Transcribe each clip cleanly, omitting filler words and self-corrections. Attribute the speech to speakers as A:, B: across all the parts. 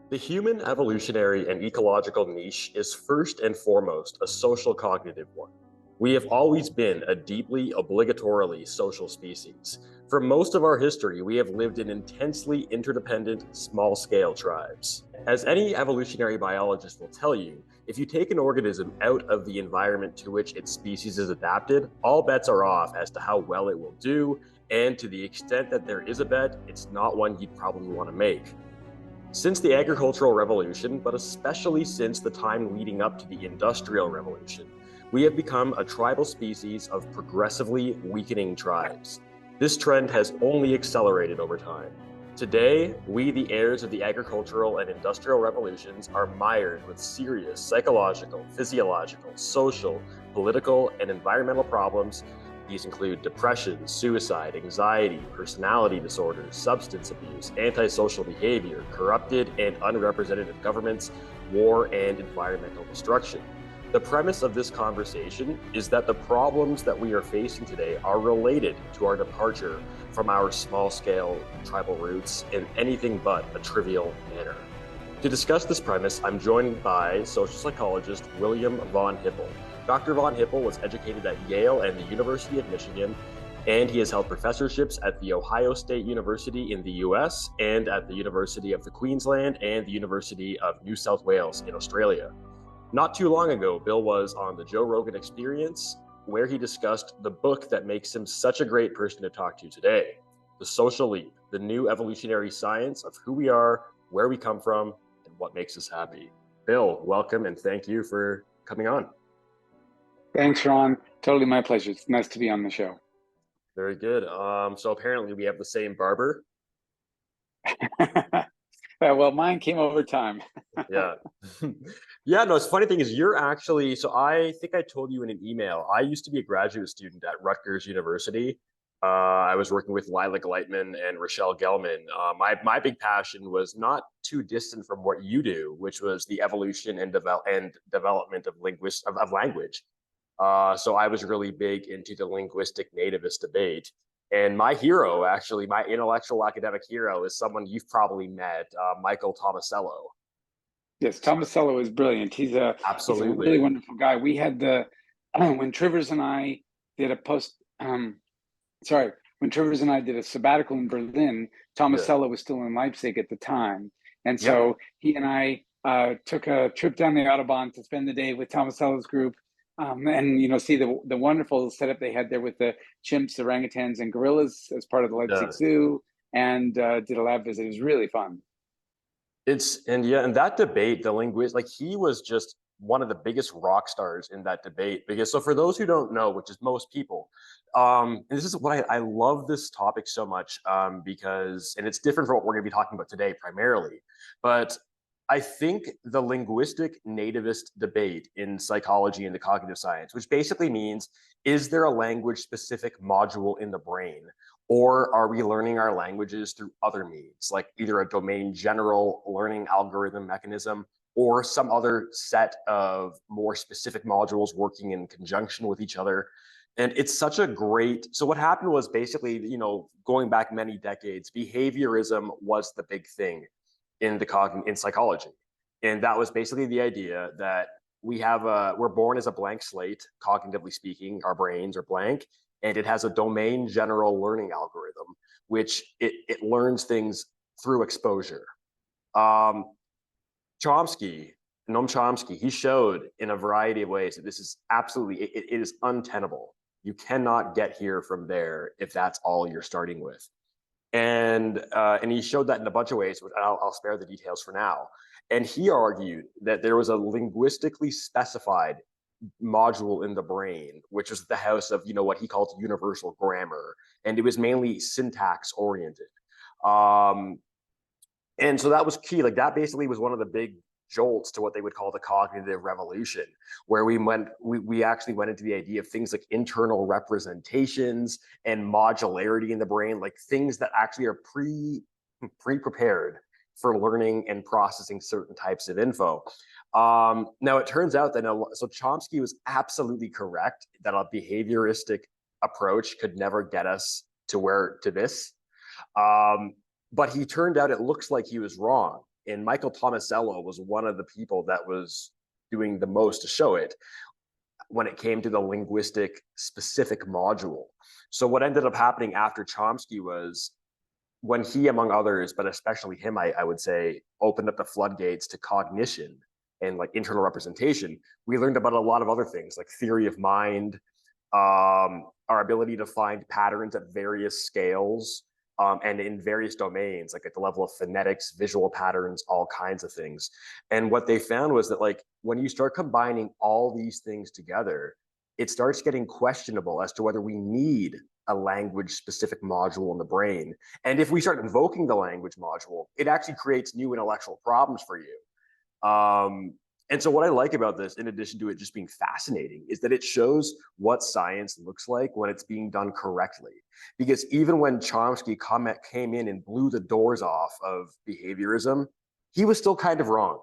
A: The human evolutionary and ecological niche is first and foremost a social cognitive one. We have always been a deeply obligatorily social species. For most of our history, we have lived in intensely interdependent, small scale tribes. As any evolutionary biologist will tell you, if you take an organism out of the environment to which its species is adapted, all bets are off as to how well it will do, and to the extent that there is a bet, it's not one you'd probably want to make. Since the agricultural revolution, but especially since the time leading up to the industrial revolution, we have become a tribal species of progressively weakening tribes. This trend has only accelerated over time. Today, we, the heirs of the agricultural and industrial revolutions, are mired with serious psychological, physiological, social, political, and environmental problems. These include depression, suicide, anxiety, personality disorders, substance abuse, antisocial behavior, corrupted and unrepresentative governments, war, and environmental destruction. The premise of this conversation is that the problems that we are facing today are related to our departure from our small-scale tribal roots in anything but a trivial manner. To discuss this premise, I'm joined by social psychologist William von Hippel. Dr. von Hippel was educated at Yale and the University of Michigan, and he has held professorships at the Ohio State University in the US and at the University of the Queensland and the University of New South Wales in Australia. Not too long ago, Bill was on the Joe Rogan Experience, where he discussed the book that makes him such a great person to talk to today, The Social Leap, the new evolutionary science of who we are, where we come from, and what makes us happy. Bill, welcome, and thank you for coming on.
B: Thanks, Ron. Totally my pleasure. It's nice to be on the show.
A: Very good. So apparently we have the same barber.
B: Well, mine came over time.
A: Yeah. Yeah, no, it's funny thing is you're actually, so I think I told you in an email, I used to be a graduate student at Rutgers University. I was working with Lila Gleitman and Rochelle Gelman. My big passion was not too distant from what you do, which was the evolution and development of language. So I was really big into the linguistic nativist debate. And my hero, actually, my intellectual academic hero, is someone you've probably met, Michael Tomasello.
B: Yes, Tomasello is brilliant. He's a
A: Absolutely.
B: really wonderful guy. We had when Trivers and I did when Trivers and I did a sabbatical in Berlin,
A: Yeah.
B: Tomasello was still in Leipzig at the time. And
A: Yep.
B: so he and I took a trip down the Autobahn to spend the day with Tomasello's group. And see the wonderful setup they had there with the chimps, orangutans, and gorillas as part of the
A: Yeah.
B: Leipzig Zoo, and did a lab visit. It was really fun.
A: And that debate, the linguist, like he was just one of the biggest rock stars in that debate. Because so for those who don't know, which is most people, and this is what I love this topic so much, because and it's different from what we're going to be talking about today primarily, but I think the linguistic nativist debate in psychology and the cognitive science, which basically means, is there a language specific module in the brain? Or are we learning our languages through other means, like either a domain general learning algorithm mechanism or some other set of more specific modules working in conjunction with each other? And it's such a great, so what happened was basically, going back many decades, behaviorism was the big thing in psychology. And that was basically the idea that we're born as a blank slate, cognitively speaking, our brains are blank, and it has a domain general learning algorithm, which it learns things through exposure. Um, Chomsky, Noam Chomsky, he showed in a variety of ways that this is absolutely, it is untenable. You cannot get here from there if that's all you're starting with. And he showed that in a bunch of ways, which I'll spare the details for now. And he argued that there was a linguistically specified module in the brain, which was the house of, what he called universal grammar. And it was mainly syntax oriented. And so that was key. Like that basically was one of the big jolts to what they would call the cognitive revolution, where we actually went into the idea of things like internal representations and modularity in the brain, like things that actually are pre-prepared for learning and processing certain types of info. Now it turns out that so Chomsky was absolutely correct that a behavioristic approach could never get us to this. But he turned out it looks like he was wrong. And Michael Tomasello was one of the people that was doing the most to show it when it came to the linguistic specific module. So what ended up happening after Chomsky was when he, among others, but especially him, I would say, opened up the floodgates to cognition and like internal representation, we learned about a lot of other things like theory of mind, our ability to find patterns at various scales, and in various domains, like at the level of phonetics, visual patterns, all kinds of things. And what they found was that like when you start combining all these things together, it starts getting questionable as to whether we need a language specific module in the brain. And if we start invoking the language module, it actually creates new intellectual problems for you. And so what I like about this, in addition to it just being fascinating, is that it shows what science looks like when it's being done correctly. Because even when Chomsky came in and blew the doors off of behaviorism, he was still kind of wrong.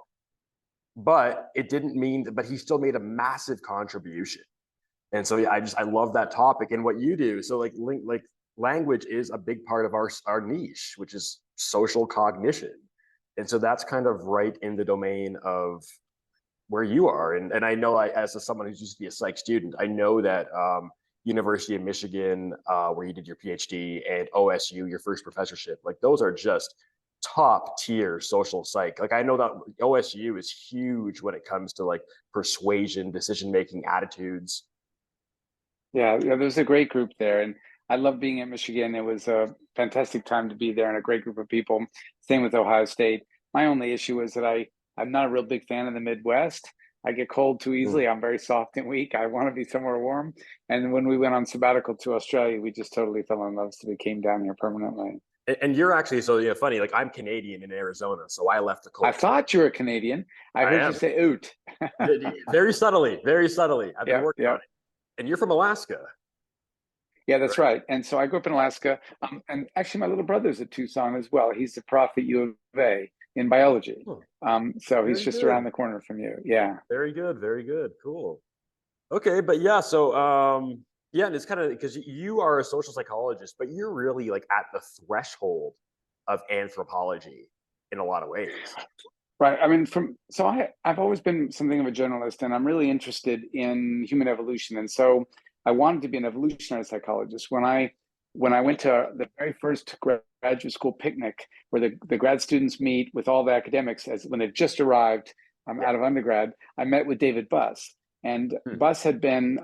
A: But it didn't mean that, but he still made a massive contribution. And so yeah, I love that topic and what you do. So like language is a big part of our niche, which is social cognition. And so that's kind of right in the domain of where you are. And I know as someone who's used to be a psych student, I know that University of Michigan, where you did your PhD, and OSU, your first professorship, like those are just top tier social psych. Like I know that OSU is huge when it comes to like persuasion, decision making, attitudes.
B: Yeah, there's a great group there, and I love being at Michigan. It was a fantastic time to be there and a great group of people. Same with Ohio State. My only issue is that I'm not a real big fan of the Midwest. I get cold too
A: Mm.
B: easily. I'm very soft and weak. I want to be somewhere warm. And when we went on sabbatical to Australia, we just totally fell in love. So we came down here permanently.
A: And you're actually so yeah funny. Like I'm Canadian in Arizona, so I left the
B: I
A: cold.
B: thought you were Canadian. I
A: I
B: heard you
A: am
B: say oot.
A: very subtly, very subtly. I've been
B: Yeah,
A: working on
B: yeah.
A: it. And you're from Alaska,
B: Yeah, that's
A: right?
B: right. And so I grew up in Alaska. And actually, my little brother's at Tucson as well. He's a prof at U of A in biology.
A: Oh,
B: So he's
A: very
B: just around
A: good,
B: the corner from you. Yeah.
A: very good, very good. Cool. Okay, but yeah, so yeah, and it's kind of because you are a social psychologist, but you're really like at the threshold of anthropology in a lot of ways.
B: Right. I mean, I've always been something of a journalist, and I'm really interested in human evolution. And so I wanted to be an evolutionary psychologist. When I went to the very first graduate school picnic, where the grad students meet with all the academics as when they've just arrived
A: Yeah.
B: out of undergrad, I met with David Buss, and
A: Hmm.
B: Buss had been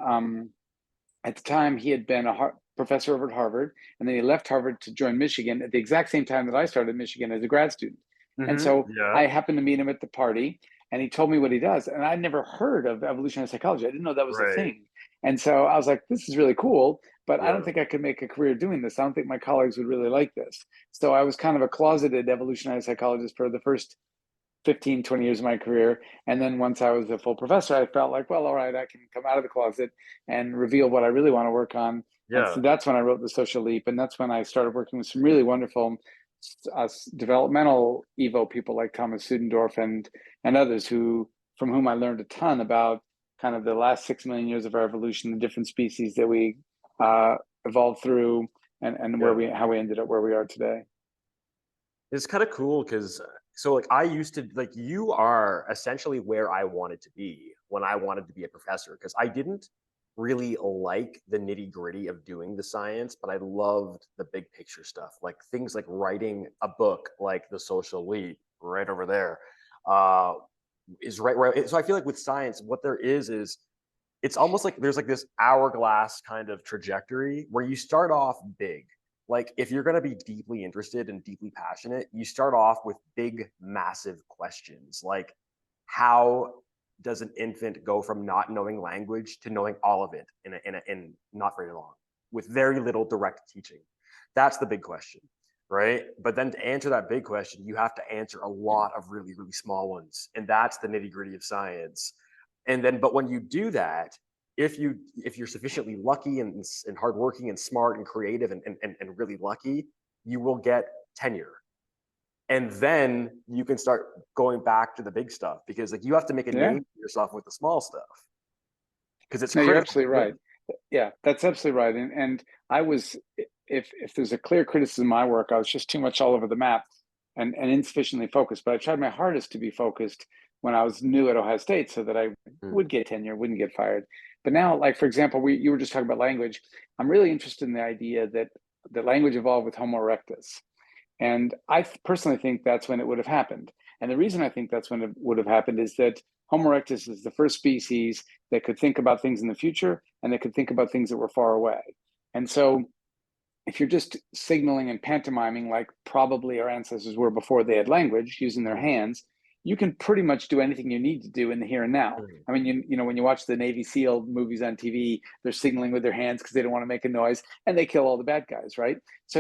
B: at the time he had been a professor over at Harvard, and then he left Harvard to join Michigan at the exact same time that I started Michigan as a grad student. And so
A: Yeah.
B: I happened to meet him at the party, and he told me what he does. And I'd never heard of evolutionary psychology. I didn't know that was a
A: Right.
B: thing. And so I was like, this is really cool, but I don't
A: Yeah.
B: think I could make a career doing this. I don't think my colleagues would really like this. So I was kind of a closeted evolutionary psychologist for the first 15, 20 years of my career. And then once I was a full professor, I felt like, well, all right, I can come out of the closet and reveal what I really want to work on. And so
A: Yeah.
B: that's when I wrote The Social Leap. And that's when I started working with some really wonderful developmental Evo people like Thomas Sudendorf and others from whom I learned a ton about kind of the last 6 million years of our evolution, the different species that we evolved through, and
A: Yeah.
B: how we ended up where we are today.
A: It's kind of cool because so like I used to like you are essentially where I wanted to be when I wanted to be a professor because I didn't really like the nitty gritty of doing the science, but I loved the big picture stuff, like things like writing a book like The Social Leap right over there, uh, is right. So I feel like with science, what there is it's almost like there's like this hourglass kind of trajectory where you start off big. Like if you're going to be deeply interested and deeply passionate, you start off with big, massive questions like how does an infant go from not knowing language to knowing all of it in not very long with very little direct teaching? That's the big question, right? But then to answer that big question, you have to answer a lot of really, really small ones. And that's the nitty gritty of science. And then, but when you do that, if you're sufficiently lucky and hardworking and smart and creative and really lucky, you will get tenure. And then you can start going back to the big stuff because like you have to make a
B: Yeah.
A: name for yourself with the small stuff because it's
B: No, you're
A: critical.
B: absolutely right. Yeah, that's absolutely right. And I was, if there's a clear criticism of my work, I was just too much all over the map. and insufficiently focused. But I tried my hardest to be focused when I was new at Ohio State so that I
A: Mm.
B: would get tenure, wouldn't get fired. But now, like for example, you were just talking about language. I'm really interested in the idea that the language evolved with Homo erectus. And I personally think that's when it would have happened. And the reason I think that's when it would have happened is that Homo erectus is the first species that could think about things in the future and that could think about things that were far away. And so if you're just signaling and pantomiming like probably our ancestors were before they had language, using their
A: Mm.
B: hands, you can pretty much do anything you need to do in the here and now.
A: Mm.
B: I mean, you know, when you watch the Navy SEAL movies on TV, they're signaling with their hands because they don't want to make a noise, and they kill all the bad guys, right? So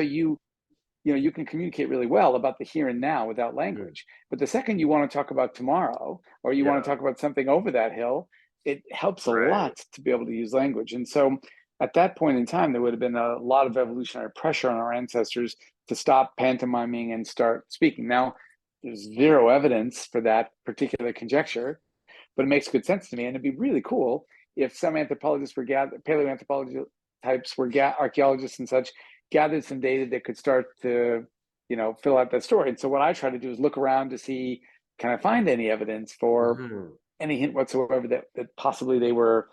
B: you know, you can communicate really well about the here and now without
A: Mm.
B: language. But the second you want to talk about tomorrow, or you want to
A: Yeah.
B: talk about something over that hill, it helps a
A: Right.
B: lot to be able to use language. And so at that point in time, there would have been a lot of evolutionary pressure on our ancestors to stop pantomiming and start speaking. Now, there's zero evidence for that particular conjecture, but it makes good sense to me. And it'd be really cool if some anthropologists were gathered, paleoanthropology types were archaeologists and such, gathered some data that could start to, you know, fill out that story. And so what I try to do is look around to see, can I find any evidence for
A: Mhm.
B: any hint whatsoever that possibly they were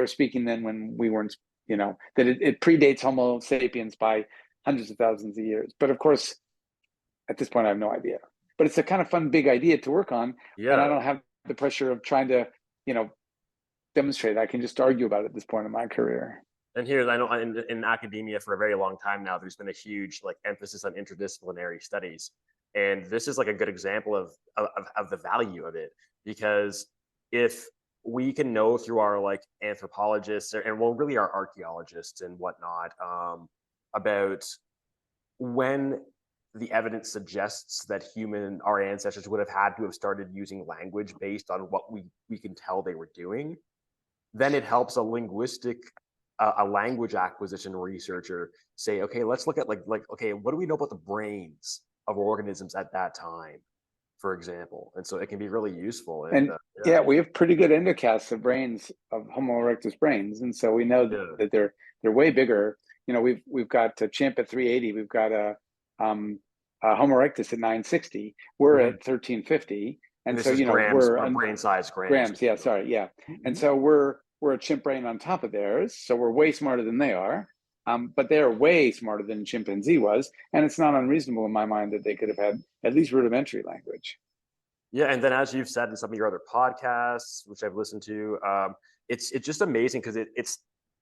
B: speaking then when we weren't, you know, that it predates Homo sapiens by hundreds of thousands of years. But of course, at this point, I have no idea. But it's a kind of fun, big idea to work on, and I
A: Yeah.
B: don't have the pressure of trying to, you know, demonstrate. I can just argue about it at this point in my career.
A: And here, I know in academia for a very long time now, there's been a huge like emphasis on interdisciplinary studies, and this is like a good example of the value of it because if we can know through our like anthropologists and well, really our archaeologists and whatnot about when the evidence suggests that our ancestors would have had to have started using language based on what we can tell they were doing, then it helps a language acquisition researcher say, okay, let's look at okay, what do we know about the brains of organisms at that time, for example? And so it can be really useful. And
B: And
A: yeah,
B: yeah, we have pretty good endocasts of brains of Homo erectus brains, and so we know
A: yeah,
B: that they're way bigger. You know, we've got a chimp at 380. We've got um, a Homo erectus at 960. We're
A: mhm.
B: at 1350,
A: And
B: and
A: this
B: so
A: is
B: you know
A: grams,
B: we're
A: brain size grams.
B: grams. Yeah, sorry, yeah. And
A: Mhm.
B: so we're a chimp brain on top of theirs, so we're way smarter than they are. But they're way smarter than chimpanzee was, and it's not unreasonable in my mind that they could have had at least rudimentary language.
A: Yeah, and then as you've said in some of your other podcasts, which I've listened to, it's just amazing because it's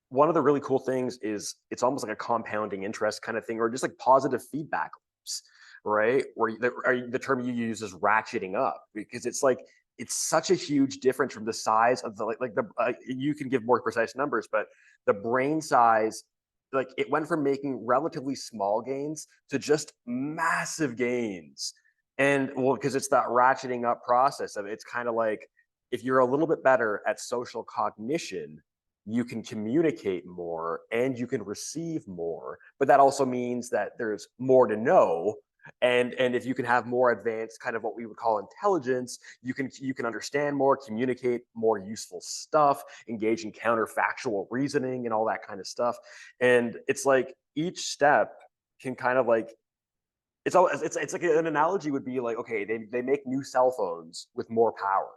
A: one of the really cool things is it's almost like a compounding interest kind of thing, or just like positive feedback loops, right? Where the term you use is ratcheting up because it's like it's such a huge difference from the size of the you can give more precise numbers, but the brain size. Like it went from making relatively small gains to just massive gains and well, because it's that ratcheting up process of it's kind of like if you're a little bit better at social cognition, you can communicate more and you can receive more. But that also means that there's more to know. And if you can have more advanced kind of what we would call intelligence, you can understand more, communicate more useful stuff, engage in counterfactual reasoning and all that kind of stuff. And it's like each step can kind of like it's like an analogy would be like okay they make new cell phones with more power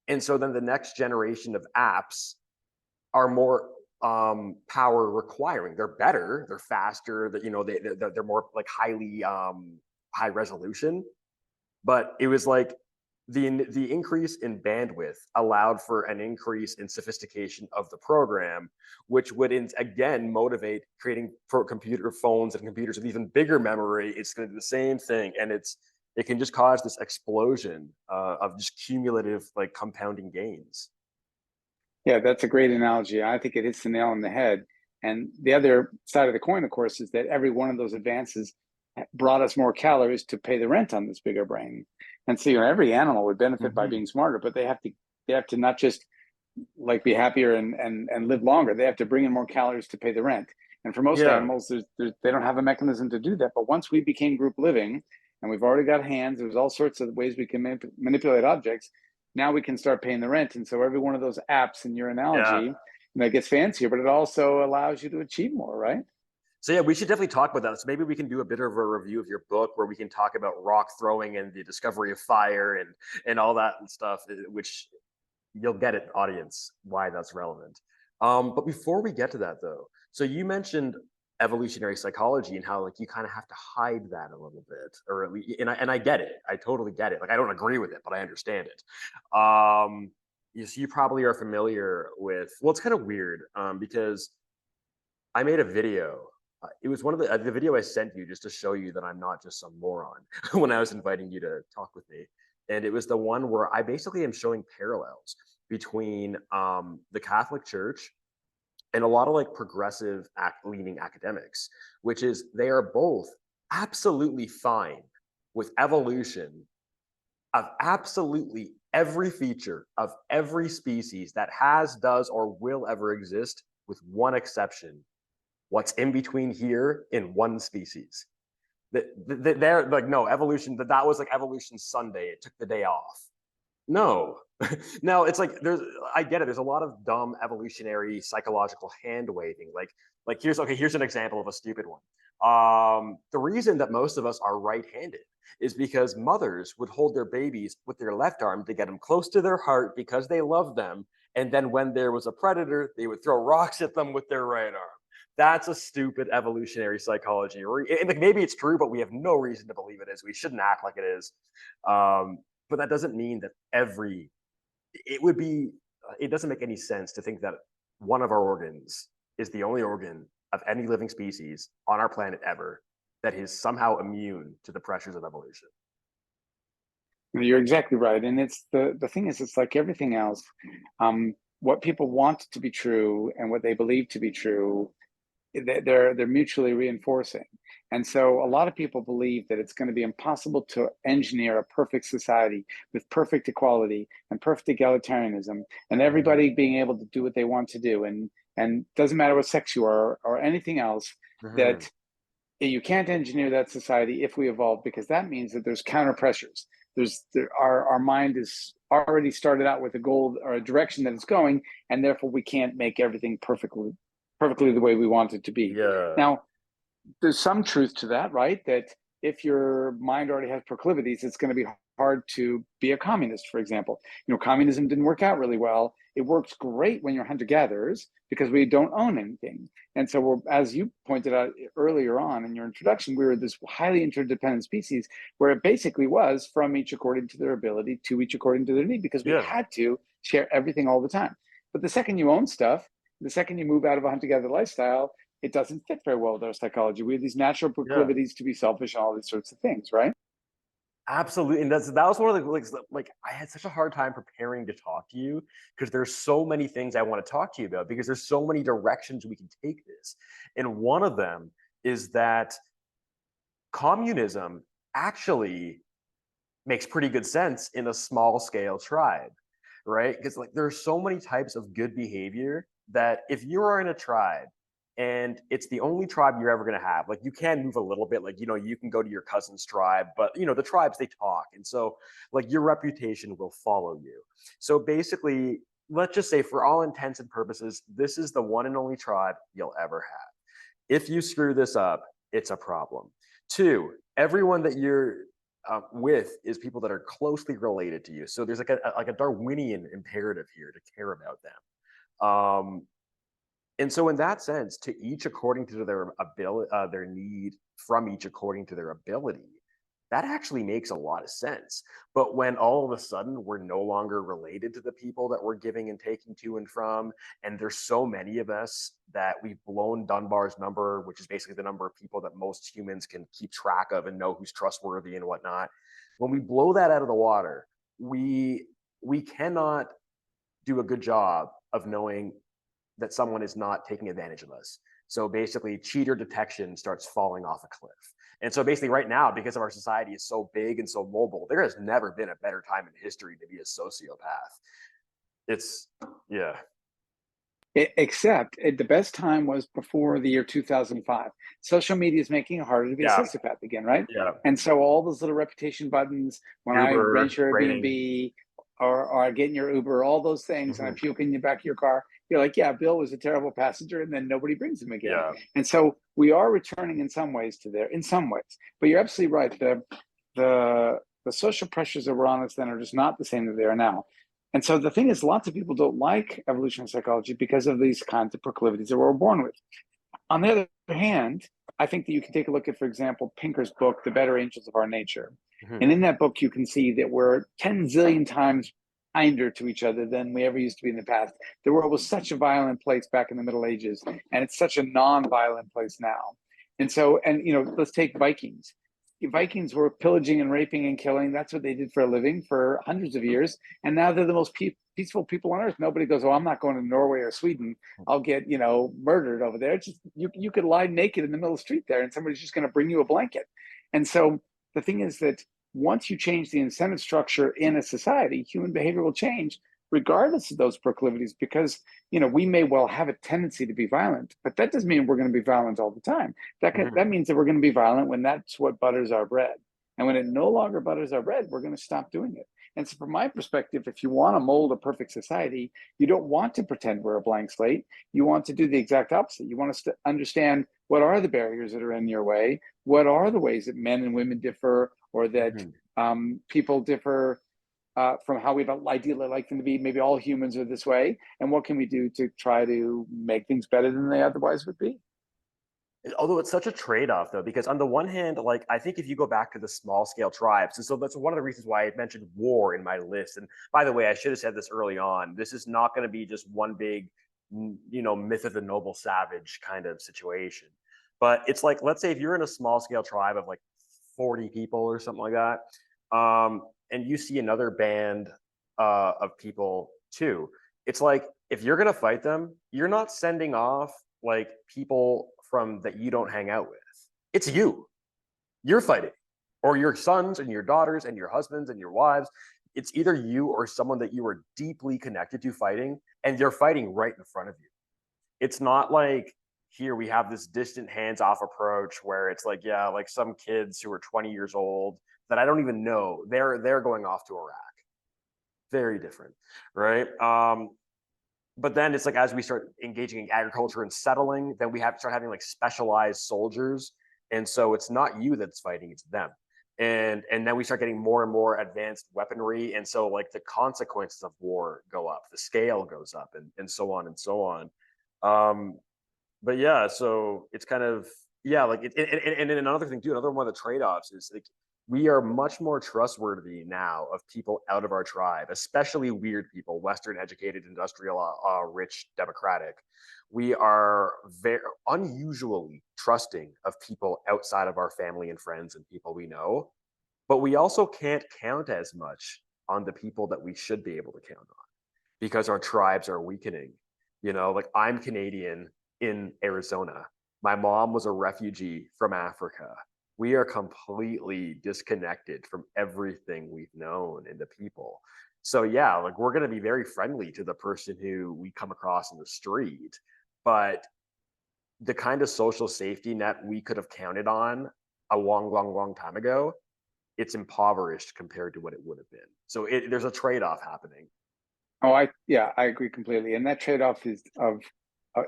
A: and so then the next generation of apps are more power requiring. They're better, they're faster, that they're more like highly high resolution, but it was like the increase in bandwidth allowed for an increase in sophistication of the program, which would again motivate creating computer phones and computers with even bigger memory. It's going to do the same thing, and it can just cause this explosion of just cumulative like compounding gains.
B: Yeah, that's a great analogy. I think it hits the nail on the head. And the other side of the coin, of course, is that every one of those advances brought us more calories to pay the rent on this bigger brain. And so, you know, every animal would benefit by
A: Mm-hmm.
B: being smarter, but they have to not just like be happier and live longer. They have to bring in more calories to pay the rent. And for most
A: Yeah,
B: animals, they don't have a mechanism to do that. But once we became group living, and we've already got hands, there's all sorts of ways we can manipulate objects. Now we can start paying the rent. And so every one of those apps in your
A: yeah.
B: analogy, gets fancier, but it also allows you to achieve more, right?
A: So yeah, we should definitely talk about that. So maybe we can do a bit of a review of your book where we can talk about rock throwing and the discovery of fire and all that and stuff, which you'll get it, audience, why that's relevant. But before we get to that though, so you mentioned evolutionary psychology and how like you kind of have to hide that a little bit, or at least, and I get it. I totally get it. Like I don't agree with it, but I understand it. You probably are familiar with. Well, it's kind of weird because I made a video. It was one of the video I sent you just to show you that I'm not just some moron when I was inviting you to talk with me. And it was the one where I basically am showing parallels between the Catholic Church and a lot of like progressive leaning academics, which is they are both absolutely fine with evolution of absolutely every feature of every species that has, does, or will ever exist, with one exception: what's in between here in one species. They're like, no, evolution, that was like evolution Sunday. It took the day off. No. No, it's like I get it. There's a lot of dumb evolutionary psychological hand waving. Here's an example of a stupid one. The reason that most of us are right-handed is because mothers would hold their babies with their left arm to get them close to their heart because they love them. And then when there was a predator, they would throw rocks at them with their right arm. That's a stupid evolutionary psychology. Maybe it's true, but we have no reason to believe it is. We shouldn't act like it is. But that doesn't mean that it doesn't make any sense to think that one of our organs is the only organ of any living species on our planet ever that is somehow immune to the pressures of evolution.
B: You're exactly right. And it's the thing is, it's like everything else. What people want to be true and what they believe to be true, they're mutually reinforcing. And so a lot of people believe that it's going to be impossible to engineer a perfect society with perfect equality and perfect egalitarianism and everybody being able to do what they want to do, and doesn't matter what sex you are or anything else, that you can't engineer that society if we evolve, because that means that there's counter pressures. Our mind is already started out with a goal or a direction that it's going, and therefore we can't make everything perfectly the way we want it to be.
A: Yeah.
B: Now, there's some truth to that, right? That if your mind already has proclivities, it's going to be hard to be a communist, for example. Communism didn't work out really well. It works great when you're hunter-gatherers because we don't own anything. And so as you pointed out earlier on in your introduction, we were this highly interdependent species where it basically was from each according to their ability to each according to their need, because we had to share everything all the time. But the second you own stuff, the second you move out of a hunter-gatherer lifestyle, it doesn't fit very well with our psychology. We have these natural proclivities to be selfish and all these sorts of things, right?
A: Absolutely. And that was one of the like I had such a hard time preparing to talk to you because there's so many things I want to talk to you about, because there's so many directions we can take this. And one of them is that communism actually makes pretty good sense in a small scale tribe, right? Because like there's so many types of good behavior that if you are in a tribe and it's the only tribe you're ever going to have, like you can move a little bit, like you can go to your cousin's tribe, but the tribes, they talk, and so like your reputation will follow you. So basically, let's just say for all intents and purposes, this is the one and only tribe you'll ever have. If you screw this up, it's a problem. Two, everyone that you're with is people that are closely related to you, so there's like a Darwinian imperative here to care about them. And so in that sense, to each according to their ability, their need, from each according to their ability, that actually makes a lot of sense. But when all of a sudden we're no longer related to the people that we're giving and taking to and from, and there's so many of us that we've blown Dunbar's number, which is basically the number of people that most humans can keep track of and know who's trustworthy and whatnot. When we blow that out of the water, we cannot do a good job of knowing that someone is not taking advantage of us. So basically, cheater detection starts falling off a cliff. And so basically right now, because of our society is so big and so mobile, there has never been a better time in history to be a sociopath.
B: Except the best time was before the year 2005. Social media is making it harder to be a sociopath again, right?
A: Yeah.
B: And so all those little reputation buttons, when Uber, I rent your Airbnb or I get in your Uber, all those things, and I puke in the back of your car, you're like, yeah, Bill was a terrible passenger, and then nobody brings him again.
A: Yeah.
B: And so we are returning in some ways to there, in some ways. But you're absolutely right. The the social pressures that were on us then are just not the same that they are now. And so the thing is, lots of people don't like evolutionary psychology because of these kinds of proclivities that we're born with. On the other hand, I think that you can take a look at, for example, Pinker's book, The Better Angels of Our Nature.
A: Mhm.
B: And in that book, you can see that we're 10 zillion times kinder to each other than we ever used to be in the past. The world was such a violent place back in the Middle Ages, and it's such a non-violent place now. And so, and let's take Vikings. Vikings were pillaging and raping and killing. That's what they did for a living for hundreds of years. And now they're the most peaceful people on earth. Nobody goes, "Oh, I'm not going to Norway or Sweden. I'll get, murdered over there." It's just you could lie naked in the middle of the street there, and somebody's just going to bring you a blanket. And so the thing is that once you change the incentive structure in a society, human behavior will change regardless of those proclivities, because we may well have a tendency to be violent, but that doesn't mean we're going to be violent all the time. That means that we're going to be violent when that's what butters our bread. And when it no longer butters our bread, we're going to stop doing it. And so from my perspective, if you want to mold a perfect society, you don't want to pretend we're a blank slate. You want to do the exact opposite. You want to understand what are the barriers that are in your way, what are the ways that men and women differ, or that people differ from how we'd ideally like them to be. Maybe all humans are this way. And what can we do to try to make things better than they otherwise would be?
A: Although it's such a trade-off though, because on the one hand, like I think if you go back to the small scale tribes, and so that's one of the reasons why I mentioned war in my list. And by the way, I should have said this early on. This is not going to be just one big, myth of the noble savage kind of situation. But it's like, let's say if you're in a small scale tribe of like 40 people or something like that, and you see another band of people too, it's like if you're gonna fight them, you're not sending off like people from that you don't hang out with. It's you. You're fighting, or your sons and your daughters and your husbands and your wives. It's either you or someone that you are deeply connected to fighting, and they're fighting right in front of you. It's not like here we have this distant hands-off approach where it's like, yeah, like some kids who are 20 years old that I don't even know, they're going off to Iraq. Very different, right? But then it's like as we start engaging in agriculture and settling, then we have to start having like specialized soldiers, and so it's not you that's fighting, it's them. And then we start getting more and more advanced weaponry, and so like the consequences of war go up, the scale goes up, and so on and so on. um but yeah, so it's kind of, yeah, like and another thing too, another one of the trade-offs is like we are much more trustworthy now of people out of our tribe, especially weird people, Western educated, industrial, rich, democratic. We are very unusually trusting of people outside of our family and friends and people we know, but we also can't count as much on the people that we should be able to count on because our tribes are weakening. Like I'm Canadian in Arizona. My mom was a refugee from Africa. We are completely disconnected from everything we've known and the people. So yeah, like we're going to be very friendly to the person who we come across in the street, but the kind of social safety net we could have counted on a long, long, long time ago, it's impoverished compared to what it would have been. So there's a trade-off happening.
B: Oh, I agree completely. And that trade-off is of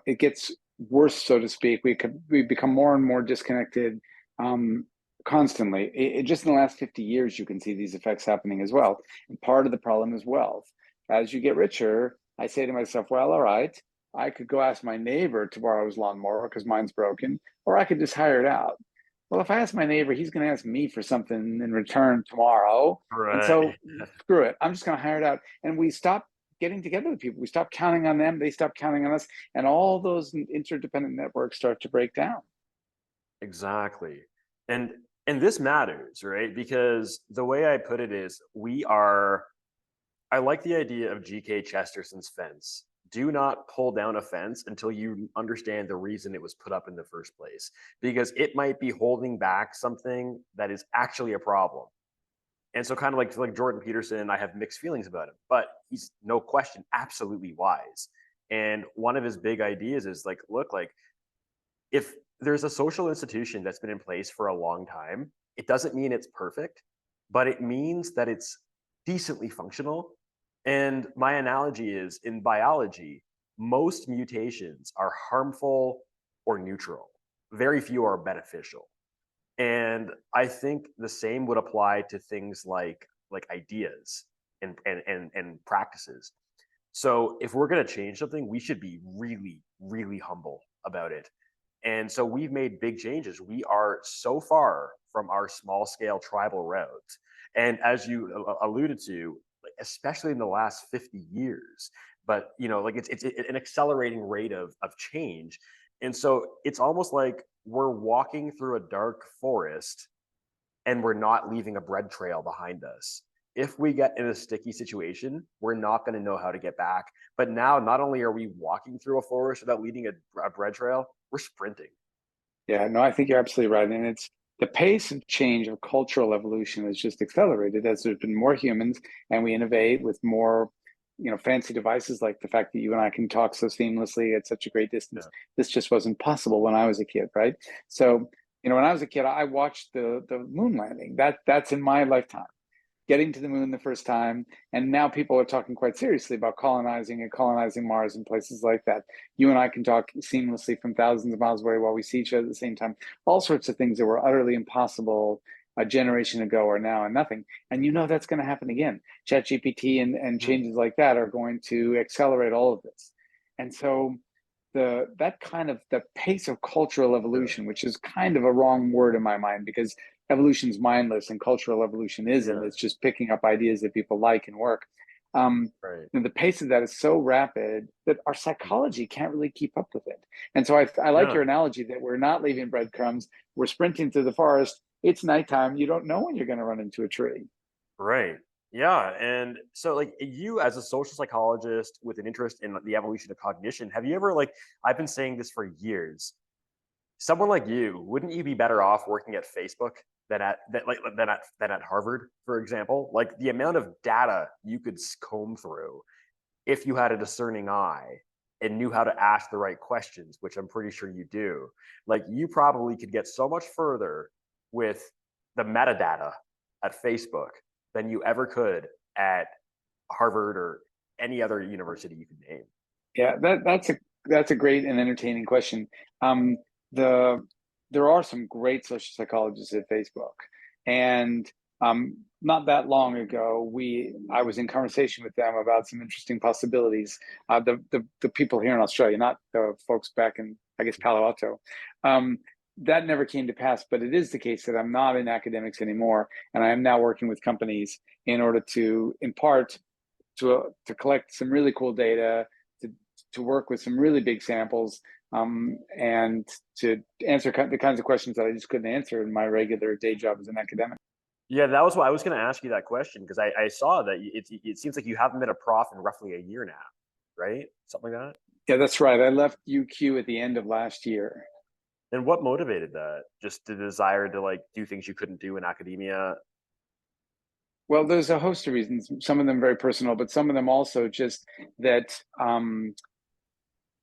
B: it gets worse, so to speak. We become more and more disconnected constantly. Just in the last 50 years, you can see these effects happening as well. And part of the problem is wealth. As you get richer, I say to myself, well, all right, I could go ask my neighbor to borrow his lawnmower because mine's broken, or I could just hire it out. Well, if I ask my neighbor, he's going to ask me for something in return tomorrow. And so
A: Right.
B: screw it. I'm just going to hire it out. And we stop getting together with people. We stop counting on them. They stop counting on us. And all those interdependent networks start to break down.
A: Exactly. And this matters, right? Because the way I put it is I like the idea of G.K. Chesterson's fence. Do not pull down a fence until you understand the reason it was put up in the first place, because it might be holding back something that is actually a problem. And so kind of like Jordan Peterson, I have mixed feelings about him, but he's no question absolutely wise. And one of his big ideas is like, look, like if there's a social institution that's been in place for a long time, it doesn't mean it's perfect, but it means that it's decently functional. And my analogy is in biology, most mutations are harmful or neutral. Very few are beneficial. And I think the same would apply to things like ideas and practices. So if we're going to change something, we should be really, really humble about it. And so we've made big changes. We are so far from our small scale tribal routes. And as you alluded to, especially in the last 50 years, but like it's an accelerating rate of change. And so it's almost like we're walking through a dark forest and we're not leaving a bread trail behind us. If we get in a sticky situation, we're not going to know how to get back. But now, not only are we walking through a forest without leading a bread trail, we're sprinting.
B: Yeah, no, I think you're absolutely right. And it's the pace of change of cultural evolution has just accelerated as there's been more humans and we innovate with more, fancy devices like the fact that you and I can talk so seamlessly at such a great distance.
A: Yeah.
B: This just wasn't possible when I was a kid, right? So, when I was a kid, I watched the moon landing. That's in my lifetime, getting to the moon the first time. And now people are talking quite seriously about colonizing Mars and places like that. You and I can talk seamlessly from thousands of miles away while we see each other at the same time. All sorts of things that were utterly impossible a generation ago are now nothing. And that's going to happen again. ChatGPT and
A: Mhm.
B: changes like that are going to accelerate all of this. And so the pace of cultural
A: Yeah.
B: evolution, which is kind of a wrong word in my mind because evolution's mindless and cultural evolution isn't.
A: Yeah.
B: It's just picking up ideas that people like and work. Um,
A: Right.
B: and the pace of that is so rapid that our psychology can't really keep up with it. And so I like
A: Yeah.
B: your analogy that we're not leaving breadcrumbs. We're sprinting through the forest. It's nighttime. You don't know when you're going to run into a tree.
A: Right. Yeah. And so, like, you as a social psychologist with an interest in the evolution of cognition, have you ever, like, I've been saying this for years, someone like you, wouldn't you be better off working at Facebook than at Harvard, for example? Like the amount of data you could comb through if you had a discerning eye and knew how to ask the right questions, which I'm pretty sure you do. Like you probably could get so much further with the metadata at Facebook than you ever could at Harvard or any other university you can name.
B: Yeah, that's a great and entertaining question. Um, the there are some great social psychologists at Facebook, and not that long ago, I was in conversation with them about some interesting possibilities. The people here in Australia, not the folks back in I guess Palo Alto. Um, that never came to pass, but it is the case that I'm not in academics anymore, and I am now working with companies in order to, in part, to collect some really cool data, to to work with some really big samples, and to answer the kinds of questions that I just couldn't answer in my regular day job as an academic.
A: Yeah, that was what I was going to ask you that question because I saw that it seems like you haven't been a prof in roughly a year now, right? Something like that.
B: Yeah, that's right. I left UQ at the end of last year.
A: And what motivated that? Just the desire to like do things you couldn't do in academia.
B: Well, there's a host of reasons. Some of them very personal, but some of them also just that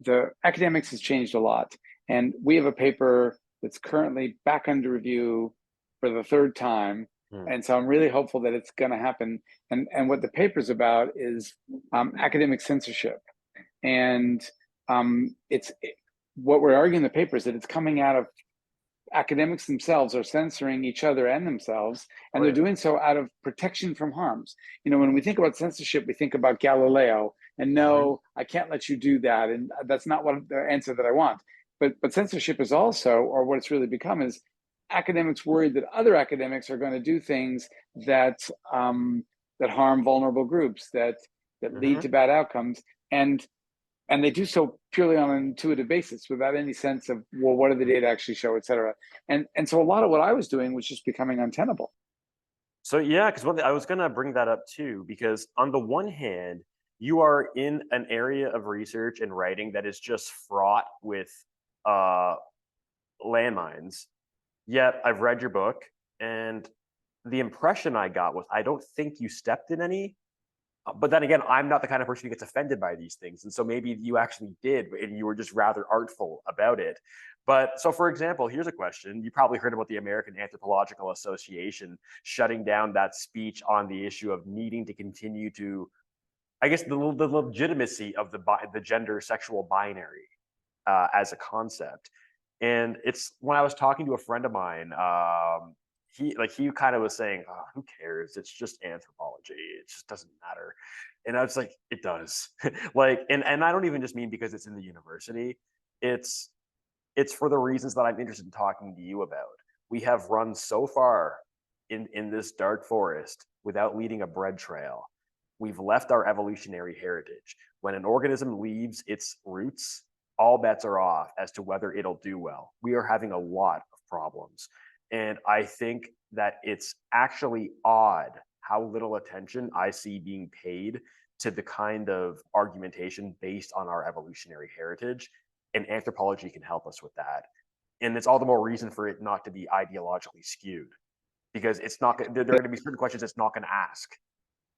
B: the academics has changed a lot, and we have a paper that's currently back under review for the third time.
A: Hmm.
B: And so I'm really hopeful that it's going to happen. And what the paper's about is academic censorship. And it's what we're arguing in the paper is that it's coming out of academics themselves are censoring each other and themselves, and
A: Oh
B: they're
A: yeah.
B: doing so out of protection from harms. When we think about censorship, we think about Galileo, and
A: Hmm.
B: no, I can't let you do that, and that's not what the answer that I want. But censorship is also, or what it's really become, is academics worried that other academics are going to do things that that harm vulnerable groups, that lead to
A: Hmm.
B: bad outcomes, and and they do so purely on an intuitive basis without any sense of, well, what do the data actually show, et cetera. And so a lot of what I was doing was just becoming untenable.
A: So yeah, because I was gonna bring that up too, because on the one hand, you are in an area of research and writing that is just fraught with uh, landmines. Yet I've read your book, and the impression I got was I don't think you stepped in any. But then again, I'm not the kind of person who gets offended by these things. And so maybe you actually did, and you were just rather artful about it. But so, for example, here's a question. You probably heard about the American Anthropological Association shutting down that speech on the issue of needing to continue to I guess the legitimacy of the gender sexual binary as a concept. And it's when I was talking to a friend of mine, he kind of was saying, oh, "Who cares? It's just anthropology. It just doesn't matter." And I was like, "It does." Like, and I don't even just mean because it's in the university. It's it's for the reasons that I'm interested in talking to you about. We have run so far in this dark forest without leading a bread trail. We've left our evolutionary heritage. When an organism leaves its roots, all bets are off as to whether it'll do well. We are having a lot of problems. And I think that it's actually odd how little attention I see being paid to the kind of argumentation based on our evolutionary heritage. And anthropology can help us with that. And it's all the more reason for it not to be ideologically skewed, because it's not there are going to be certain questions it's not going to ask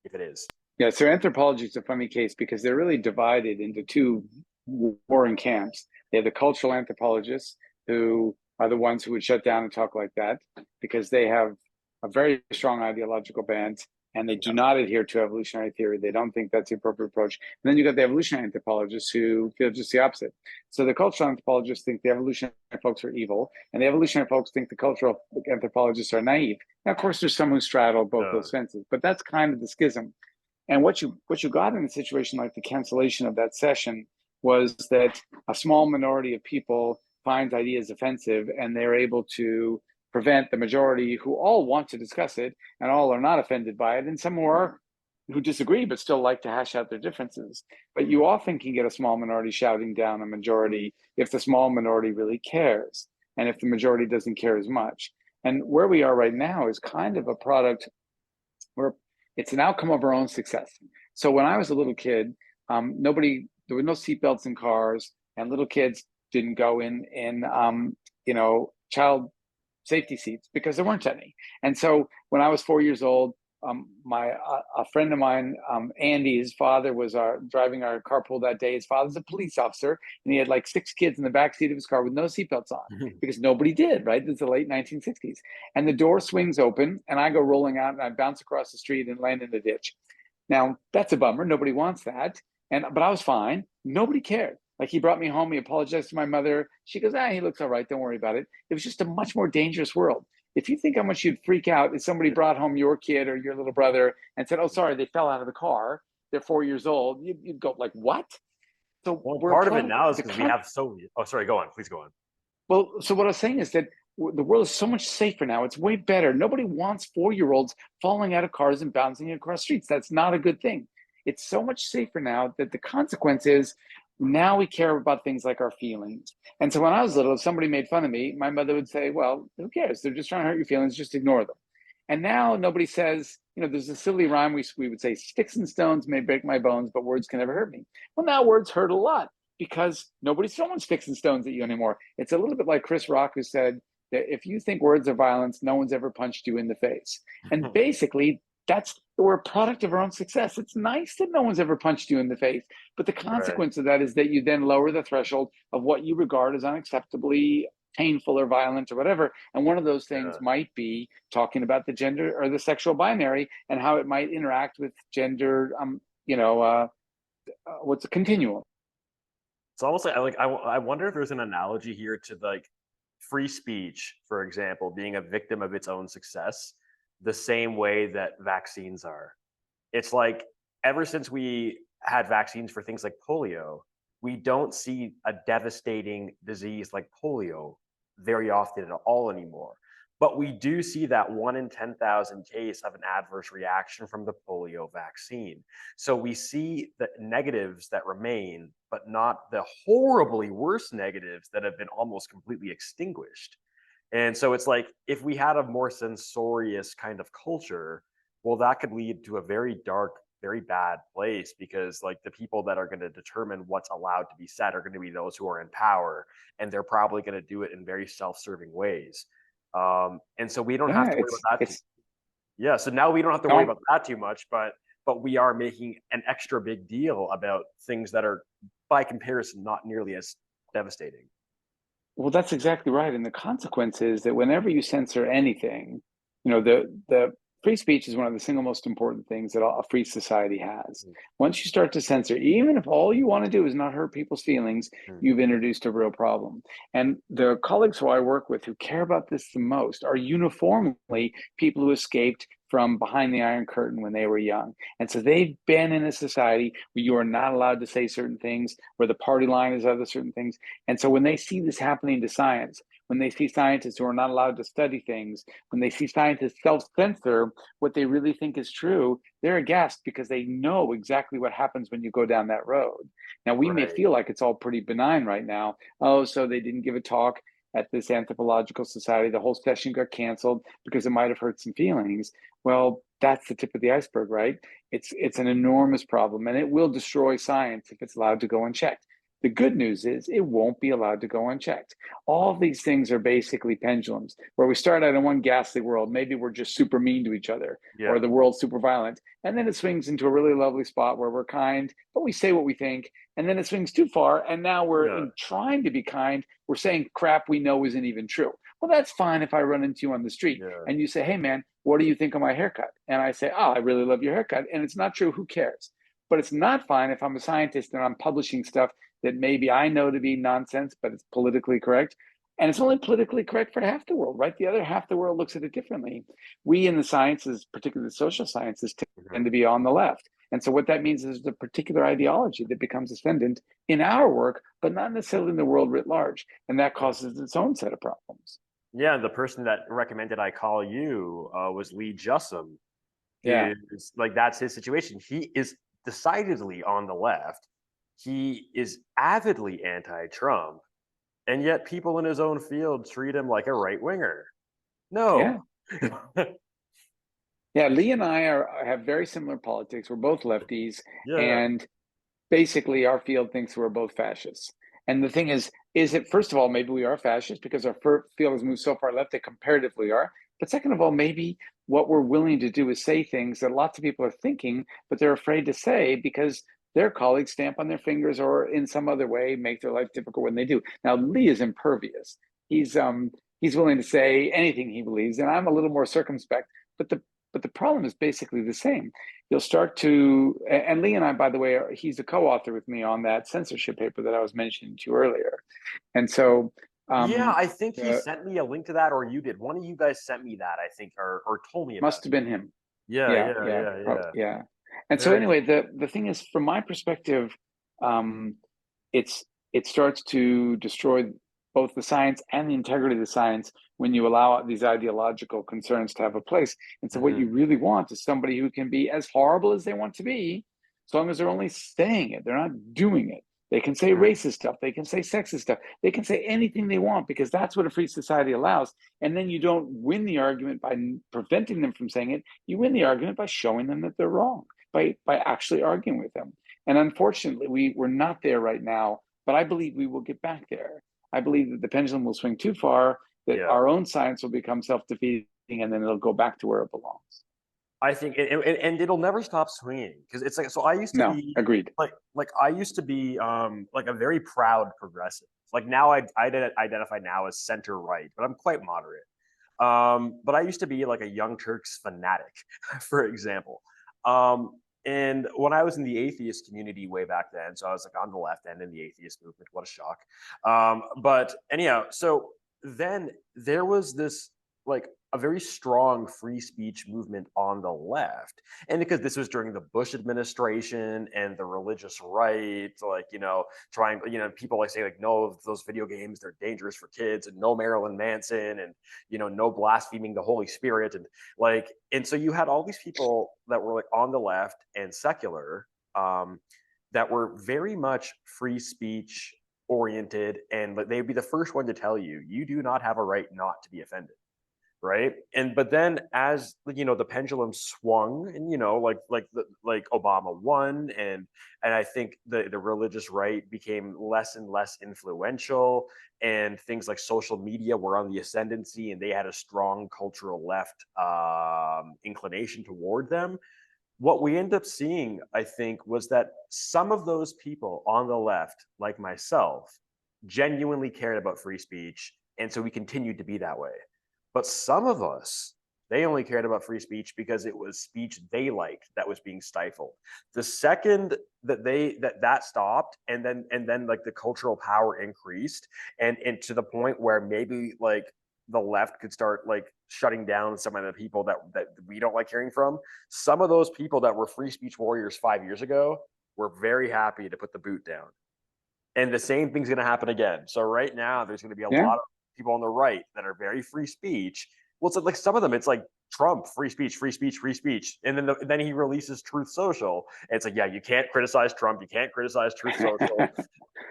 A: if it is.
B: Yeah, so anthropology is a funny case because they're really divided into two warring camps. They have the cultural anthropologists, who are the ones who would shut down and talk like that because they have a very strong ideological bent and they do not adhere to evolutionary theory. They don't think that's the appropriate approach. And then you got the evolutionary anthropologists who feel just the opposite. So the cultural anthropologists think the evolutionary folks are evil, and the evolutionary folks think the cultural anthropologists are naive. Now, of course, there's some who straddle both those fences, but that's kind of the schism. And what you got in a situation like the cancellation of that session was that a small minority of people finds ideas offensive, and they're able to prevent the majority who all want to discuss it and all are not offended by it, and some who disagree but still like to hash out their differences. But you often can get a small minority shouting down a majority if the small minority really cares, and if the majority doesn't care as much. And where we are right now is kind of a product where it's an outcome of our own success. So when I was a little kid, there were no seatbelts in cars, and little kids didn't go in child safety seats because there weren't any. And so when I was 4 years old, a friend of mine, Andy, his father was driving our carpool that day. His father's a police officer, and he had like 6 kids in the back seat of his car with no seatbelts on because nobody did, right? This is the late 1960s. And the door swings open, and I go rolling out, and I bounce across the street and land in the ditch. Now, that's a bummer. Nobody wants that. But I was fine. Nobody cared. Like, he brought me home. He apologized to my mother. She goes, he looks all right. Don't worry about it. It was just a much more dangerous world. If you think how much you'd freak out if somebody brought home your kid or your little brother and said, "Oh, sorry, they fell out of the car. They're 4 years old," you'd go like, "What?" So
A: Well, part of it now is because we have so. Oh, sorry. Go on. Please go on.
B: Well, so what I was saying is that the world is so much safer now. It's way better. Nobody wants 4-year-olds falling out of cars and bouncing across streets. That's not a good thing. It's so much safer now that the consequence is now we care about things like our feelings. And so when I was little, if somebody made fun of me, my mother would say, "Well, who cares? They're just trying to hurt your feelings. Just ignore them." And now nobody says, there's a silly rhyme we would say, "Sticks and stones may break my bones, but words can never hurt me." Well, now words hurt a lot because nobody's throwing sticks and stones at you anymore. It's a little bit like Chris Rock, who said that if you think words are violence, no one's ever punched you in the face. And basically, we're a product of our own success. It's nice that no one's ever punched you in the face, but the consequence of that is that you then lower the threshold of what you regard as unacceptably painful or violent or whatever. And one of those things might be talking about the gender or the sexual binary and how it might interact with gender, what's a continuum.
A: It's almost like I wonder if there's an analogy here to like free speech, for example, being a victim of its own success, the same way that vaccines are. It's like ever since we had vaccines for things like polio, we don't see a devastating disease like polio very often at all anymore. But we do see that 1 in 10,000 case of an adverse reaction from the polio vaccine. So we see the negatives that remain, but not the horribly worse negatives that have been almost completely extinguished. And so it's like, if we had a more censorious kind of culture, well, that could lead to a very dark, very bad place, because like the people that are going to determine what's allowed to be said are going to be those who are in power, and they're probably going to do it in very self-serving ways. And so we don't have to worry about that. Yeah. So now we don't have to worry about that too much, but we are making an extra big deal about things that are, by comparison, not nearly as devastating.
B: Well, that's exactly right. And the consequence is that whenever you censor anything, the free speech is one of the single most important things that a free society has. Once you start to censor, even if all you want to do is not hurt people's feelings,
A: Mm.
B: you've introduced a real problem. And the colleagues who I work with who care about this the most are uniformly people who escaped from behind the Iron Curtain when they were young. And so they've been in a society where you are not allowed to say certain things, where the party line is other certain things. And so when they see this happening to science, when they see scientists who are not allowed to study things, when they see scientists self-censor what they really think is true, they're aghast because they know exactly what happens when you go down that road. Now, we may
A: Right.
B: feel like it's all pretty benign right now. Oh, so they didn't give a talk at this anthropological society. The whole session got canceled because it might have hurt some feelings. Well, that's the tip of the iceberg, right? It's an enormous problem, and it will destroy science if it's allowed to go unchecked. The good news is it won't be allowed to go unchecked. All of these things are basically pendulums, where we start out in one ghastly world. Maybe we're just super mean to each other,
A: Yeah.
B: or the world's super violent. And then it swings into a really lovely spot where we're kind, but we say what we think. And then it swings too far. And now we're
A: Yeah.
B: in trying to be kind. We're saying crap we know isn't even true. Well, that's fine if I run into you on the street
A: Yeah.
B: and you say, hey, man, what do you think of my haircut? And I say, oh, I really love your haircut. And it's not true. Who cares? But it's not fine if I'm a scientist and I'm publishing stuff that maybe I know to be nonsense, but it's politically correct. And it's only politically correct for half the world, right? The other half the world looks at it differently. We in the sciences, particularly the social sciences, tend
A: Mhm.
B: to be on the left. And so what that means is there's a particular ideology that becomes ascendant in our work, but not necessarily in the world writ large. And that
A: Yeah.
B: causes its own set of problems.
A: Yeah, the person that recommended I call you was Lee Jussum.
B: Yeah.
A: Is like that's his situation. He is decidedly on the left. He is avidly anti-Trump, and yet people in his own field treat him like a right winger.
B: Yeah.
A: No.
B: Yeah. Lee and I have very similar politics. We're both lefties.
A: Yeah.
B: And basically our field thinks we're both fascists. And the thing is it, first of all, maybe we are fascists because our field has moved so far left that comparatively are. But second of all, maybe what we're willing to do is say things that lots of people are thinking, but they're afraid to say because their colleagues stamp on their fingers or in some other way make their life difficult when they do. Now, Lee is impervious. He's willing to say anything he believes, and I'm a little more circumspect. But the problem is basically the same. You'll start to, and Lee and I, by the way, he's a co-author with me on that censorship paper that I was mentioning to you earlier. And so,
A: Yeah,
B: um,
A: I think he
B: uh,
A: sent me a link to that, or you did. One of you guys sent me that, I think, or told me about
B: must
A: it.
B: have been him.
A: Yeah,
B: Yeah,
A: yeah,
B: yeah,
A: yeah, yeah.
B: yeah. And so
A: Very
B: anyway,
A: cool.
B: the thing is, from my perspective, um, it starts to destroy both the science and the integrity of the science when you allow these ideological concerns to have a place. And so what you
A: Mhm.
B: really want is somebody who can be as horrible as they want to be, as long as they're only saying it, they're not doing it. They can say
A: Mhm.
B: racist stuff, they can say sexist stuff, they can say anything they want because that's what a free society allows. And then you don't win the argument by preventing them from saying it. You win the argument by showing them that they're wrong, by actually arguing with them. And unfortunately, we're not there right now, but I believe we will get back there. I believe that the pendulum will swing too far, that
A: Yeah.
B: our own science will become self-defeating, and then it'll go back to where it belongs.
A: I think, and it'll never stop swinging because it's like, so I used to
B: No,
A: be
B: agreed.
A: like I used to be like a very proud progressive. Like now I identify now as center right, but I'm quite moderate. But I used to be like a Young Turks fanatic, for example. And when I was in the atheist community way back then, so I was like on the left end in the atheist movement. What a shock! But anyhow, so then there was this like a very strong free speech movement on the left, and because this was during the Bush administration and the religious right, like trying, people like say like no, those video games they're dangerous for kids, and no Marilyn Manson, and no blaspheming the Holy Spirit, and so you had all these people that were like on the left and secular, that were very much free speech oriented, and they'd be the first one to tell you you do not have a right not to be offended, right? And but then as the pendulum swung, and like Obama won, and I think the religious right became less and less influential, and things like social media were on the ascendancy, and they had a strong cultural left inclination toward them. What we end up seeing, I think, was that some of those people on the left, like myself, genuinely cared about free speech, and so we continued to be that way. But some of us They only cared about free speech because it was speech they liked that was being stifled. The second that that stopped, and then like the cultural power increased, and to the point where maybe like the left could start like shutting down some of the people that we don't like hearing from. Some of those people that were free speech warriors 5 years ago were very happy to put the boot down. And the same thing's going to happen again. So right now, there's going to be a
B: Yeah.
A: lot of people on the right that are very free speech. Well, it's like some of them, it's like Trump, free speech, free speech, free speech, and then he releases Truth Social. And it's like, yeah, you can't criticize Trump, you can't criticize Truth Social.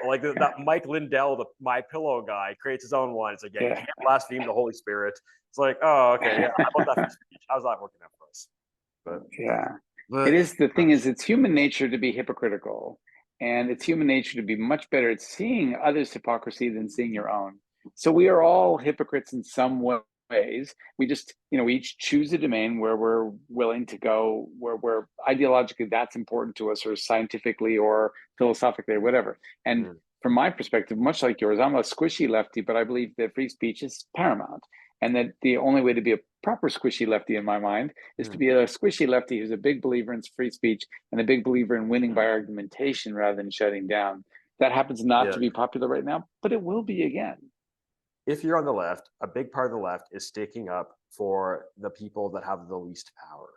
A: Like that Mike Lindell, the My Pillow guy, creates his own one. It's like, yeah, you can't blaspheme the Holy Spirit. It's like, oh, okay, yeah, how about that free speech? How's that working out for us?
B: It is. The thing is, it's human nature to be hypocritical, and it's human nature to be much better at seeing others' hypocrisy than seeing your own. So we are all hypocrites in some ways. We just, we each choose a domain where we're willing to go, where ideologically that's important to us, or scientifically, or philosophically, or whatever. And from my perspective, much like yours, I'm a squishy lefty, but I believe that free speech is paramount, and that the only way to be a proper squishy lefty in my mind is to be a squishy lefty who's a big believer in free speech and a big believer in winning by argumentation rather than shutting down. That happens not to be popular right now, but it will be again.
A: If you're on the left, a big part of the left is sticking up for the people that have the least power.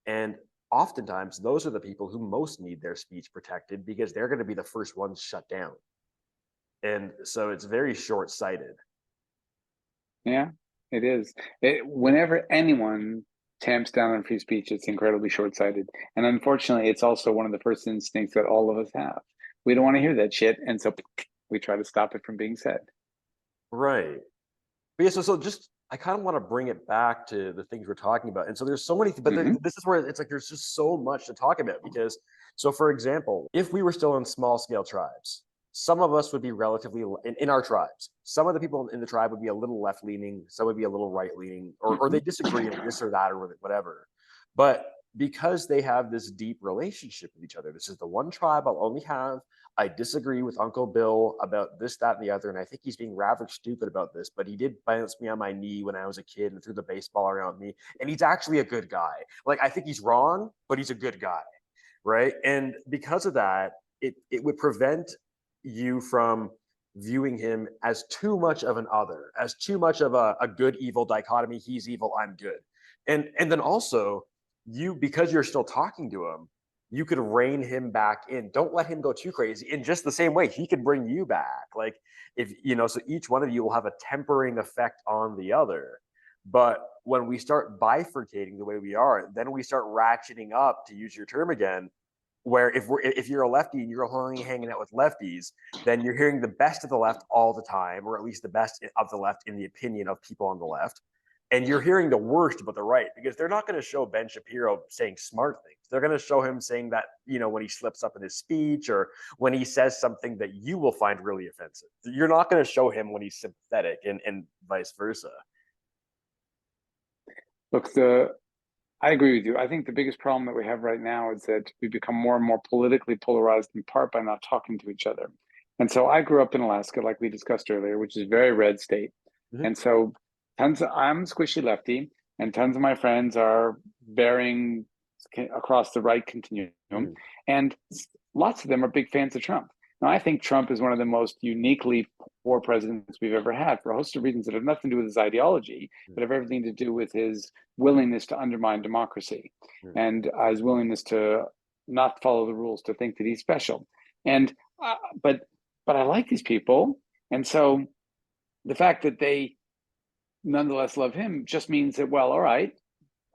A: And oftentimes, those are the people who most need their speech protected because they're going to be the first ones shut down. And so it's very short-sighted.
B: Yeah, it is. Whenever anyone tamps down on free speech, it's incredibly short-sighted. And unfortunately, it's also one of the first instincts that all of us have. We don't want to hear that shit, and so we try to stop it from being said.
A: Right. But yeah, so just I kind of want to bring it back to the things we're talking about. And so there's so many, but this is where it's like there's just so much to talk about because, so for example, if we were still in small scale tribes, some of us would be relatively in our tribes. Some of the people in the tribe would be a little left leaning, some would be a little right leaning, or they disagree on this or that or whatever. But because they have this deep relationship with each other, this is the one tribe I'll only have. I disagree with Uncle Bill about this, that, and the other, and I think he's being rather stupid about this, but he did bounce me on my knee when I was a kid and threw the baseball around me, and he's actually a good guy. Like, I think he's wrong, but he's a good guy, right? And because of that, it would prevent you from viewing him as too much of an other, as too much of a good-evil dichotomy. He's evil, I'm good. And then also, because you're still talking to him, you could rein him back in. Don't let him go too crazy. In just the same way, he could bring you back. Like if so each one of you will have a tempering effect on the other. But when we start bifurcating the way we are, then we start ratcheting up, to use your term again, where if you're a lefty and you're only hanging out with lefties, then you're hearing the best of the left all the time, or at least the best of the left in the opinion of people on the left. And you're hearing the worst about the right because they're not going to show Ben Shapiro saying smart things. They're going to show him saying that, when he slips up in his speech or when he says something that you will find really offensive. You're not going to show him when he's sympathetic and vice versa.
B: Look, I agree with you. I think the biggest problem that we have right now is that we become more and more politically polarized in part by not talking to each other. And so I grew up in Alaska, like we discussed earlier, which is a very red state. And so I'm squishy lefty, and tons of my friends are varying across the right continuum, and lots of them are big fans of Trump. Now, I think Trump is one of the most uniquely poor presidents we've ever had for a host of reasons that have nothing to do with his ideology, but have everything to do with his willingness to undermine democracy and his willingness to not follow the rules, to think that he's special. And but I like these people, and so the fact that they nonetheless love him just means that, well, all right,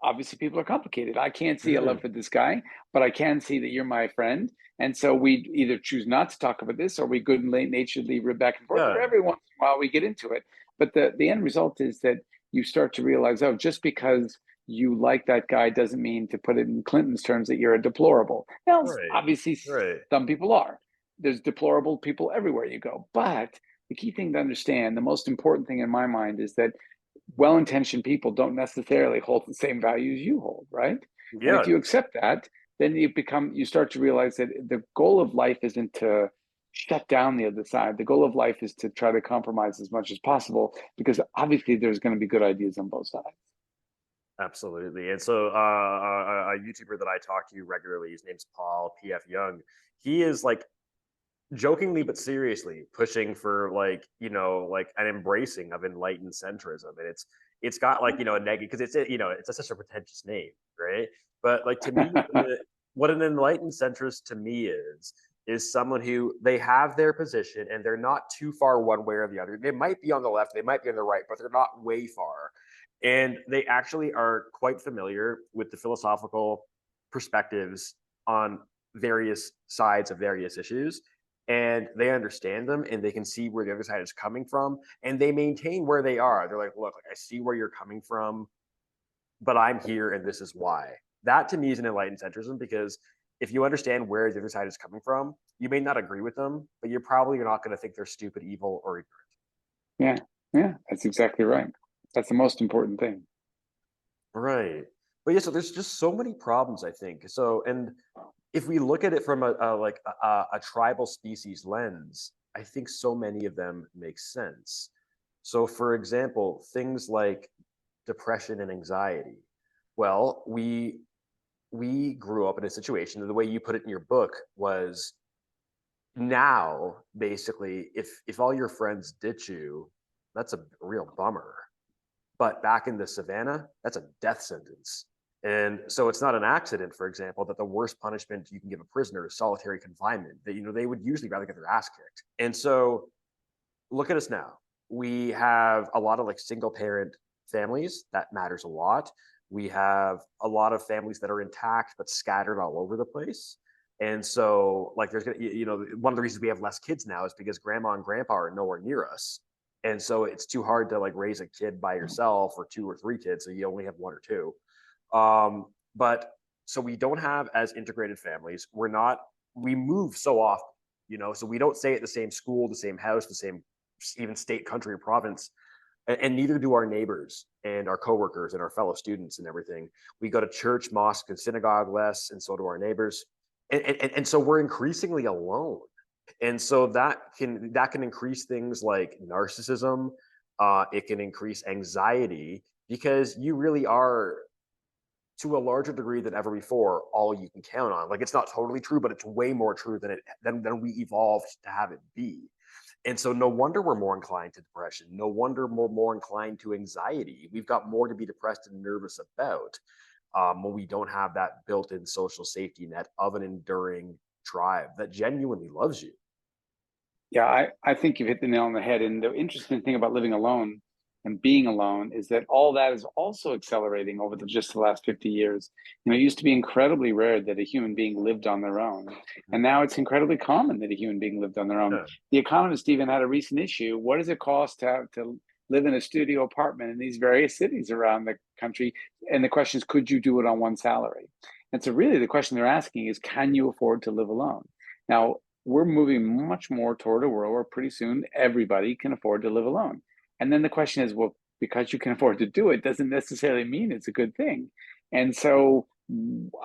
B: obviously people are complicated. I can't see a love for this guy, but I can see that you're my friend. And so we either choose not to talk about this, or we good and naturedly rib back and forth, or every once in a while we get into it. But the end result is that you start to realize, oh, just because you like that guy doesn't mean, to put it in Clinton's terms, that you're a deplorable. Now, obviously, some people are. There's deplorable people everywhere you go. But the key thing to understand, the most important thing in my mind, is that well-intentioned people don't necessarily hold the same values you hold, right? And if you accept that, then you start to realize that the goal of life isn't to shut down the other side. The goal of life is to try to compromise as much as possible, because obviously there's going to be good ideas on both sides.
A: Absolutely. And so a YouTuber that I talk to regularly, his name's Paul PF Young. He is like jokingly but seriously pushing for like, like an embracing of enlightened centrism. And it's got like, a negative because it's such a pretentious name, right? But like to me, what an enlightened centrist to me is someone who they have their position and they're not too far one way or the other. They might be on the left, they might be on the right, but they're not way far. And they actually are quite familiar with the philosophical perspectives on various sides of various issues, and they understand them and they can see where the other side is coming from, and they maintain where they are. They're like, I see where you're coming from, but I'm here and this is why. That to me is an enlightened centrism, because if you understand where the other side is coming from, you may not agree with them, but you're probably not going to think they're stupid, evil, or ignorant.
B: Yeah, yeah, that's exactly right. That's the most important thing.
A: Right. But yeah, so there's just so many problems, I think. So, and if we look at it from a tribal species lens, I think so many of them make sense. So, for example, things like depression and anxiety. Well, we grew up in a situation, and the way you put it in your book was, now basically, if all your friends ditch you, that's a real bummer. But back in the savannah, that's a death sentence. And so it's not an accident, for example, that the worst punishment you can give a prisoner is solitary confinement. That, they would usually rather get their ass kicked. And so look at us now. We have a lot of like single parent families. That matters a lot. We have a lot of families that are intact but scattered all over the place. And so, like, there's one of the reasons we have less kids now is because grandma and grandpa are nowhere near us, and so it's too hard to like raise a kid by yourself, or two or three kids, so you only have one or two. But so we don't have as integrated families. We move so often, so we don't stay at the same school, the same house, the same even state, country, or province, and neither do our neighbors and our coworkers and our fellow students and everything. We go to church, mosque, and synagogue less, and so do our neighbors, and so we're increasingly alone. And so that can increase things like narcissism. It can increase anxiety, because you really are, to a larger degree than ever before, all you can count on. Like, it's not totally true, but it's way more true than we evolved to have it be. And so no wonder we're more inclined to depression. No wonder we're more inclined to anxiety. We've got more to be depressed and nervous about, when we don't have that built-in social safety net of an enduring tribe that genuinely loves you.
B: Yeah, I think you've hit the nail on the head. And the interesting thing about living alone and being alone is that all that is also accelerating over just the last 50 years. It used to be incredibly rare that a human being lived on their own. And now it's incredibly common that a human being lived on their own.
A: Yeah.
B: The Economist even had a recent issue. What does it cost to live in a studio apartment in these various cities around the country? And the question is, could you do it on one salary? And so really the question they're asking is, can you afford to live alone? Now, we're moving much more toward a world where pretty soon everybody can afford to live alone. And then the question is, well, because you can afford to do it doesn't necessarily mean it's a good thing. And so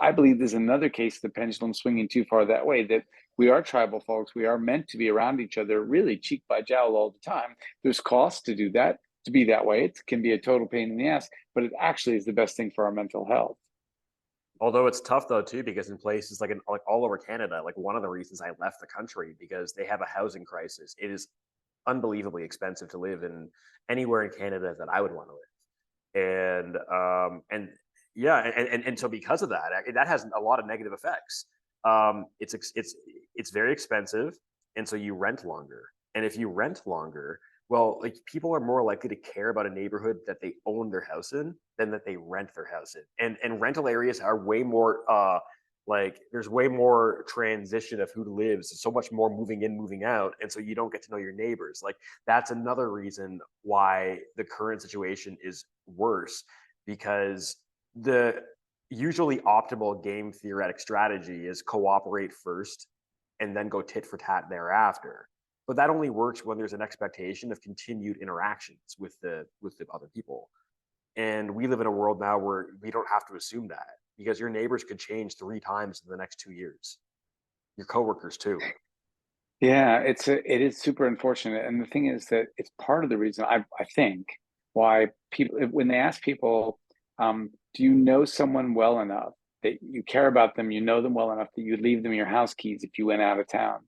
B: I believe there's another case of the pendulum swinging too far that way, that we are tribal folks. We are meant to be around each other, really cheek by jowl all the time. There's costs to do that, to be that way. It can be a total pain in the ass, but it actually is the best thing for our mental health.
A: Although it's tough though too, because in places like all over Canada, like one of the reasons I left the country, because they have a housing crisis. It is unbelievably expensive to live in anywhere in Canada that I would want to live. And yeah, and so because of that, that has a lot of negative effects. It's very expensive, and so you rent longer. And if you rent longer, well, like, people are more likely to care about a neighborhood that they own their house in than that they rent their house in. And rental areas are way more like, there's way more transition of who lives, so much more moving in, moving out, and so you don't get to know your neighbors. Like, that's another reason why the current situation is worse, because the usually optimal game theoretic strategy is cooperate first and then go tit for tat thereafter. But that only works when there's an expectation of continued interactions with the other people. And we live in a world now where we don't have to assume that, because your neighbors could change 3 times in the next 2 years. Your coworkers too.
B: Yeah, it is super unfortunate. And the thing is that it's part of the reason I think why people, when they ask people, do you know someone well enough that you care about them, you know them well enough that you'd leave them your house keys if you went out of town?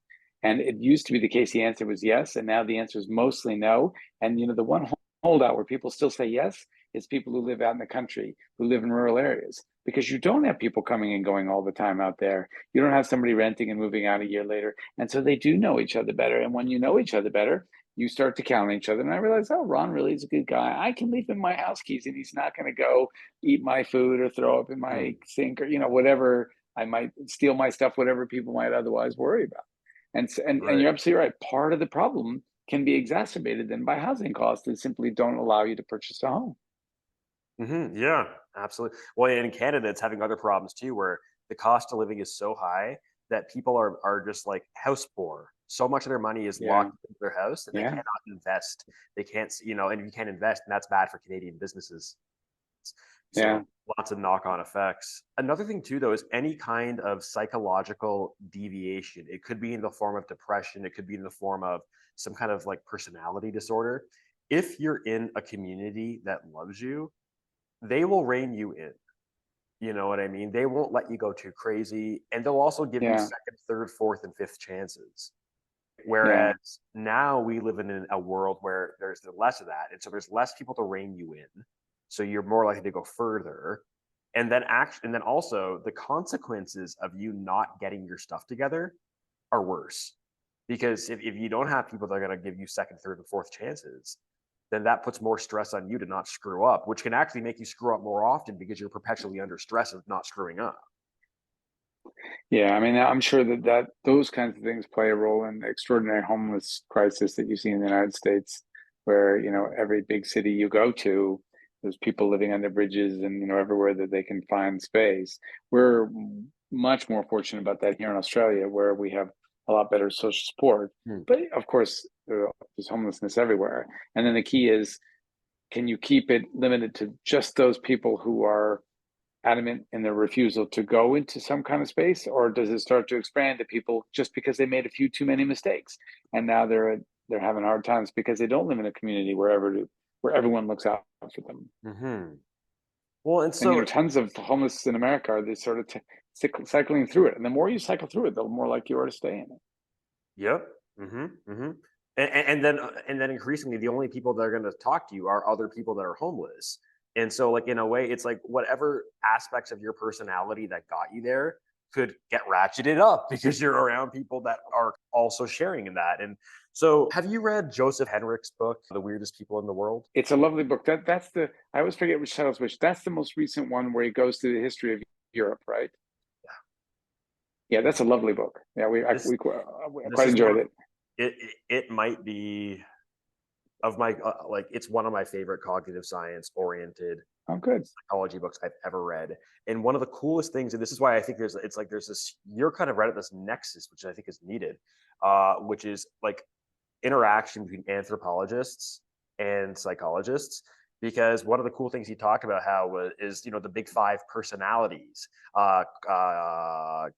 B: And it used to be the case, the answer was yes, and now the answer is mostly no. And the one holdout where people still say yes is people who live out in the country, who live in rural areas, because you don't have people coming and going all the time out there. You don't have somebody renting and moving out a year later. And so they do know each other better. And when you know each other better, you start to count on each other. And I realized, oh, Ron really is a good guy. I can leave him my house keys and he's not going to go eat my food or throw up in my sink or, whatever. I might steal my stuff, whatever people might otherwise worry about. And you're
A: Right.
B: absolutely right. Part of the problem can be exacerbated then by housing costs that simply don't allow you to purchase a home.
A: Yeah, absolutely. Well, and in Canada, it's having other problems too, where the cost of living is so high that people are just like house poor. So much of their money is
B: Yeah.
A: locked into their house, and they
B: Yeah.
A: cannot invest. They can't, and if you can't invest, and that's bad for Canadian businesses.
B: Yeah.
A: So lots of knock-on effects. Another thing too, though, is any kind of psychological deviation. It could be in the form of depression. It could be in the form of some kind of like personality disorder. If you're in a community that loves you, they will rein you in. You know what I mean? They won't let you go too crazy, and they'll also give you
B: Yeah.
A: second, third, fourth, and fifth chances.
B: Yeah.
A: Whereas now we live in a world where there's less of that, and so there's less people to rein you in. So you're more likely to go further, and then also the consequences of you not getting your stuff together are worse, because if you don't have people that are going to give you second, third, and fourth chances, then that puts more stress on you to not screw up, which can actually make you screw up more often because you're perpetually under stress of not screwing up.
B: Yeah, I mean, I'm sure that those kinds of things play a role in the extraordinary homeless crisis that you see in the United States, where, every big city you go to, there's people living under bridges and, everywhere that they can find space. We're much more fortunate about that here in Australia, where we have a lot better social support.
A: Hmm.
B: But of course, there's homelessness everywhere. And then the key is, can you keep it limited to just those people who are adamant in their refusal to go into some kind of space, or does it start to expand to people just because they made a few too many mistakes and now they're having hard times because they don't live in a community where everyone looks out for them?
A: Mm-hmm. Well, and
B: And
A: so
B: tons of homeless in America are they sort of cycling through it, and the more you cycle through it, the more likely you are to stay in it.
A: yep. Mm-hmm. Mm-hmm. And then increasingly, the only people that are going to talk to you are other people that are homeless. And so, like in a way, it's like whatever aspects of your personality that got you there could get ratcheted up because you're around people that are also sharing in that. And so, have you read Joseph Henrich's book, The Weirdest People in the World?
B: It's a lovely book. That's the I always forget which title's which. That's the most recent one where he goes to the history of Europe, right? Yeah,
A: Yeah.
B: that's a lovely book. Yeah,
A: This
B: we
A: this
B: quite
A: is one
B: enjoyed
A: of
B: it.
A: it might be of my like it's one of my favorite cognitive science oriented
B: Oh, good.
A: psychology books I've ever read. And one of the coolest things, and this is why I think there's this you're kind of right at this nexus, which I think is needed, which is like interaction between anthropologists and psychologists. Because one of the cool things he talked about is the big five personalities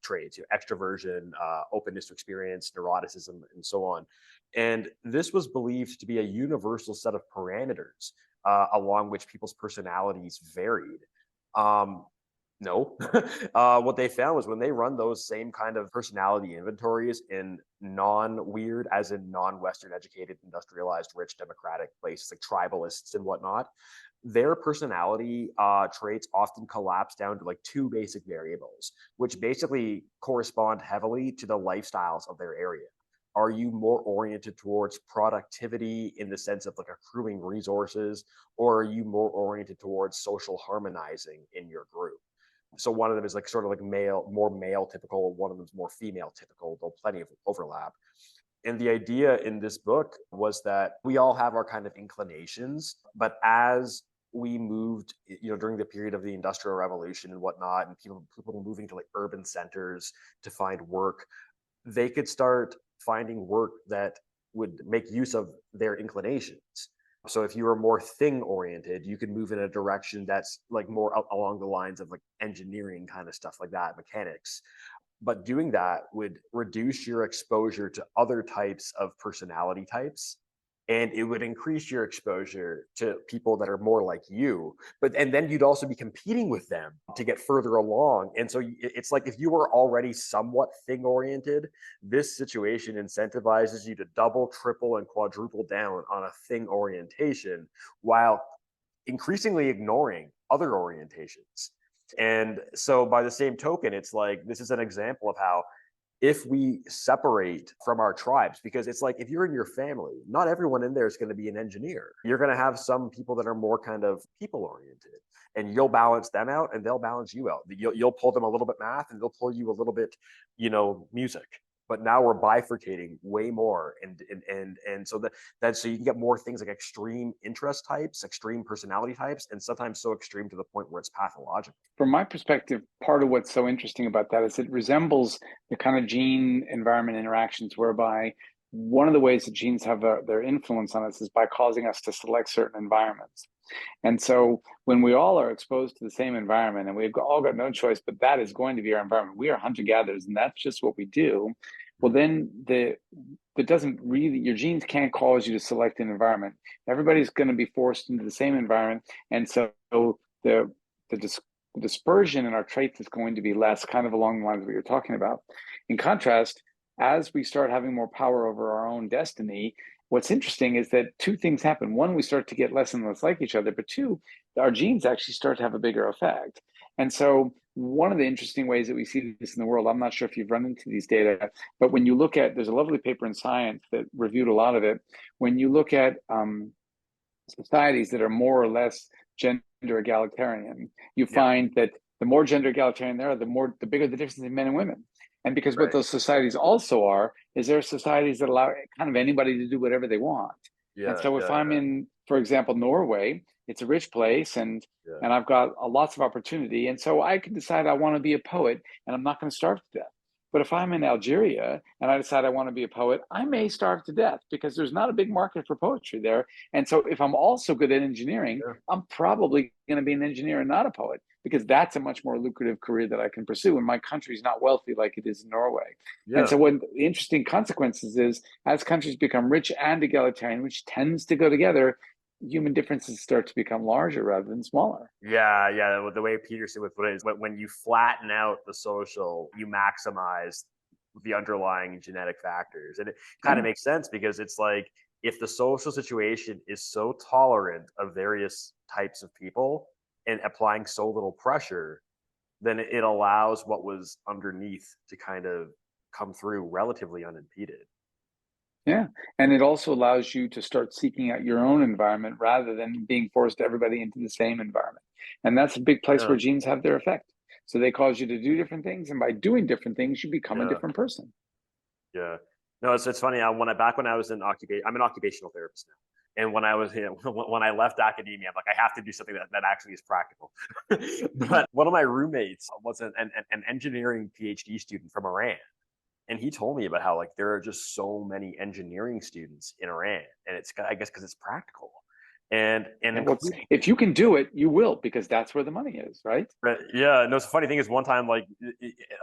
A: traits, extroversion, openness to experience, neuroticism, and so on. And this was believed to be a universal set of parameters along which people's personalities varied. Um, no. What they found was when they run those same kind of personality inventories in non-weird, as in non-Western educated, industrialized, rich, democratic places like tribalists and whatnot, their personality traits often collapse down to like two basic variables, which basically correspond heavily to the lifestyles of their area. Are you more oriented towards productivity in the sense of like accruing resources, or are you more oriented towards social harmonizing in your group? So one of them is like sort of like more male typical. One of them is more female typical, though plenty of overlap. And the idea in this book was that we all have our kind of inclinations, but as we moved, during the period of the Industrial Revolution and whatnot, and people moving to like urban centers to find work, they could start finding work that would make use of their inclinations. So if you were more thing oriented, you could move in a direction that's like more along the lines of like engineering kind of stuff like that, mechanics. But doing that would reduce your exposure to other types of personality types and it would increase your exposure to people that are more like you. But and then you'd also be competing with them to get further along. And so it's like if you were already somewhat thing oriented, this situation incentivizes you to double, triple, and quadruple down on a thing orientation while increasingly ignoring other orientations. And so, by the same token, it's like this is an example of how if we separate from our tribes, because it's like if you're in your family, not everyone in there is going to be an engineer. You're going to have some people that are more kind of people oriented, and you'll balance them out and they'll balance you out. You'll pull them a little bit math and they'll pull you a little bit, music. But now we're bifurcating way more, and so that so you can get more things like extreme interest types, extreme personality types, and sometimes so extreme to the point where it's pathological.
B: From my perspective, part of what's so interesting about that is it resembles the kind of gene environment interactions whereby one of the ways that genes have their influence on us is by causing us to select certain environments. And so when we all are exposed to the same environment and we've all got no choice, but that is going to be our environment, we are hunter gatherers and that's just what we do. Well, then that doesn't really, your genes can't cause you to select an environment. Everybody's going to be forced into the same environment. And so the dispersion in our traits is going to be less, kind of along the lines of what you're talking about. In contrast, as we start having more power over our own destiny, what's interesting is that two things happen. One, we start to get less and less like each other, but two, our genes actually start to have a bigger effect. And so one of the interesting ways that we see this in the world, I'm not sure if you've run into these data, but when you look at, there's a lovely paper in Science that reviewed a lot of it. When you look at societies that are more or less gender egalitarian, you find that the more gender egalitarian they are, the bigger the difference in men and women. And because what those societies also are is there are societies that allow kind of anybody to do whatever they want. And so if I'm in, for example, Norway, it's a rich place and I've got lots of opportunity. And so I can decide I want to be a poet and I'm not going to starve to death. But if I'm in Algeria and I decide I want to be a poet, I may starve to death because there's not a big market for poetry there. And so if I'm also good at engineering, I'm probably going to be an engineer and not a poet because that's a much more lucrative career that I can pursue. And my country's not wealthy like it is in Norway. And so what the interesting consequences is as countries become rich and egalitarian, which tends to go together, human differences start to become larger rather than smaller.
A: Yeah. The way Peterson would put it is when you flatten out the social, you maximize the underlying genetic factors. And it kind of makes sense because it's like if the social situation is so tolerant of various types of people and applying so little pressure, then it allows what was underneath to kind of come through relatively unimpeded.
B: Yeah. And it also allows you to start seeking out your own environment rather than being forced everybody into the same environment. And that's a big place where genes have their effect. So they cause you to do different things. And by doing different things, you become a different person.
A: Yeah. No, it's funny. When I was in occupation, I'm an occupational therapist now. And when I was when I left academia, I'm like, I have to do something that actually is practical. But one of my roommates was an engineering PhD student from Iran. And he told me about how like there are just so many engineering students in Iran, and it's I guess because it's practical, and
B: if you can do it, you will because that's where the money is, right?
A: Yeah. No, it's the funny thing is one time like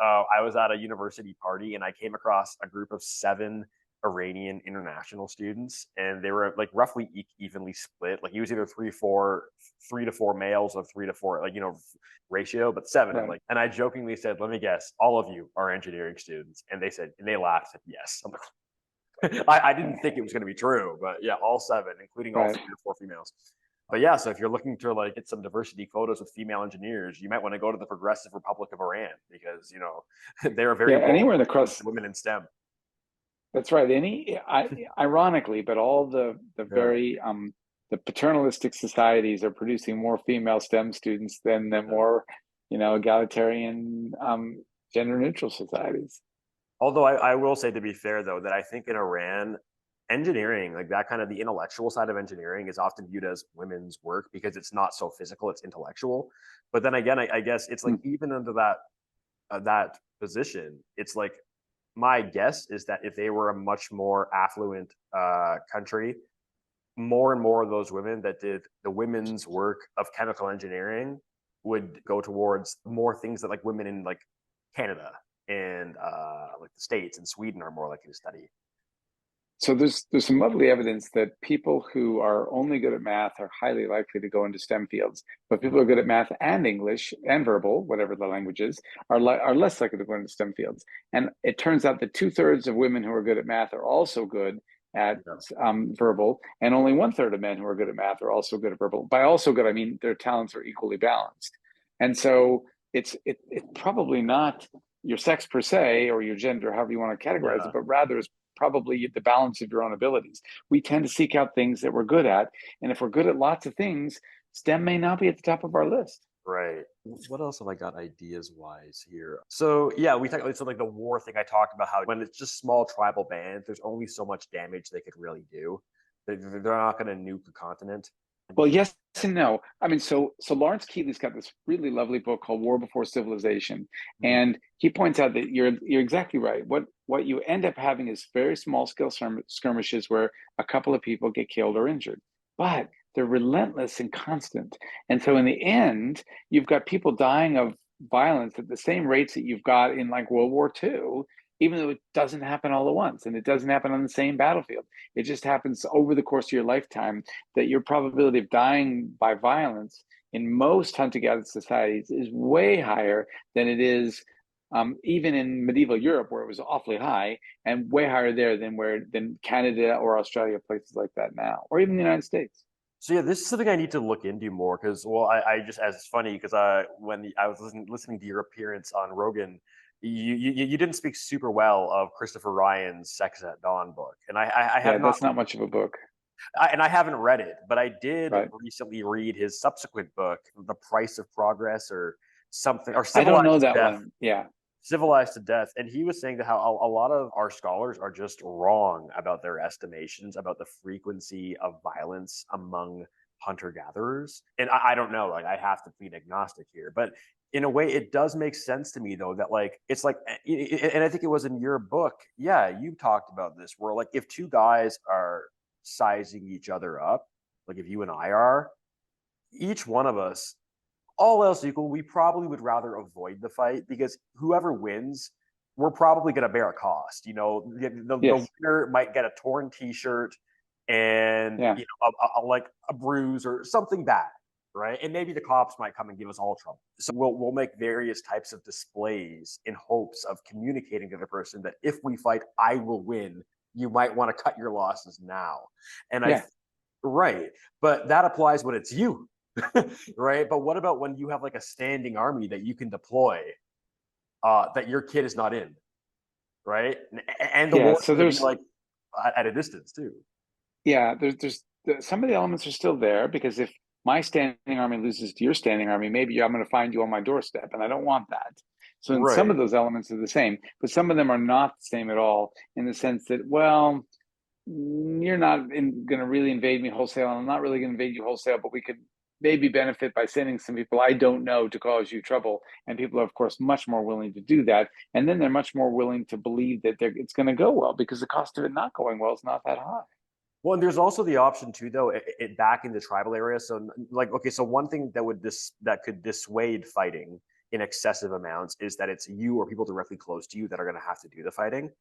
A: I was at a university party and I came across a group of 7 Iranian international students, and they were like roughly evenly split. Like he was either 3 to 4 males or 3 to 4 ratio, but 7.
B: Right.
A: And I jokingly said, "Let me guess, all of you are engineering students," and they said, and they laughed, said yes. I'm like, I didn't think it was going to be true, but yeah, all 7, including all 3 to 4 females. But yeah, so if you're looking to like get some diversity photos with female engineers, you might want to go to the Progressive Republic of Iran because they're very
B: anywhere in the cross
A: women in STEM.
B: That's right. Ironically, but all the very the paternalistic societies are producing more female STEM students than the more egalitarian gender neutral societies.
A: Although I will say, to be fair though, that I think in Iran, engineering, like that kind of the intellectual side of engineering, is often viewed as women's work because it's not so physical, it's intellectual. But then again, I guess it's like even under that position, it's like my guess is that if they were a much more affluent country, more and more of those women that did the women's work of chemical engineering would go towards more things that like women in like Canada and like the States and Sweden are more likely to study.
B: So there's some lovely evidence that people who are only good at math are highly likely to go into STEM fields, but people who are good at math and English and verbal, whatever the language is, are less likely to go into STEM fields. And it turns out that two-thirds of women who are good at math are also good at
A: Yeah.
B: verbal, and only one-third of men who are good at math are also good at verbal. By also good, I mean their talents are equally balanced. And so it's probably not your sex per se or your gender, however you want to categorize
A: Yeah.
B: it, but rather is probably the balance of your own abilities. We tend to seek out things that we're good at. And if we're good at lots of things, STEM may not be at the top of our list.
A: Right. What else have I got ideas wise here? So yeah, we talked so like the war thing I talked about how when it's just small tribal bands, there's only so much damage they could really do. They're not going to nuke a continent.
B: Well, yes and no. I mean, so Lawrence Keeley's got this really lovely book called War Before Civilization,
A: Mhm.
B: and he points out that you're exactly right. What you end up having is very small scale skirmishes where a couple of people get killed or injured, but they're relentless and constant. And so in the end, you've got people dying of violence at the same rates that you've got in like World War II, even though it doesn't happen all at once and it doesn't happen on the same battlefield. It just happens over the course of your lifetime that your probability of dying by violence in most hunter-gatherer societies is way higher than it is even in medieval Europe, where it was awfully high, and way higher there than Canada or Australia, places like that now, or even the United States.
A: So yeah, this is something I need to look into more because well, I just as it's funny because when I was listening to your appearance on Rogan, you didn't speak super well of Christopher Ryan's Sex at Dawn book, and I
B: Yeah,
A: have not
B: that's not much of a book,
A: and I haven't read it, but I did
B: right?
A: recently read his subsequent book, The Price of Progress, or something, or
B: I don't know
A: Civilized to
B: that
A: Death.
B: one. Yeah,
A: Civilized to Death, and he was saying that how a lot of our scholars are just wrong about their estimations about the frequency of violence among hunter gatherers. And I don't know, like I have to plead agnostic here, but in a way, it does make sense to me though that like it's like, and I think it was in your book, yeah, you talked about this where like if two guys are sizing each other up, like if you and I are, each one of us, all else equal, we probably would rather avoid the fight because whoever wins, we're probably going to bear a cost. You know, the
B: yes,
A: winner might get a torn T-shirt and
B: yeah,
A: you know like a bruise or something bad, right? And maybe the cops might come and give us all trouble. So we'll make various types of displays in hopes of communicating to the person that if we fight, I will win. You might want to cut your losses now. And I
B: yeah.
A: right, but that applies when it's you. Right? But what about when you have like a standing army that you can deploy that your kid is not in, right? And the
B: Yeah,
A: war is
B: so
A: going to be
B: there's
A: like at a distance too.
B: yeah, there's some of the elements are still there because if my standing army loses to your standing army, maybe I'm going to find you on my doorstep, and I don't want that. So, in some of
A: Right.
B: those elements are the same, but some of them are not the same at all in the sense that, well, you're not going to really invade me wholesale, and I'm not really going to invade you wholesale, but we could maybe benefit by sending some people I don't know to cause you trouble. And people are, of course, much more willing to do that. And then they're much more willing to believe that it's going to go well because the cost of it not going well is not that high.
A: Well, and there's also the option too, though, back in the tribal area. So, like, okay, so one thing that that could dissuade fighting in excessive amounts is that it's you or people directly close to you that are going to have to do the fighting.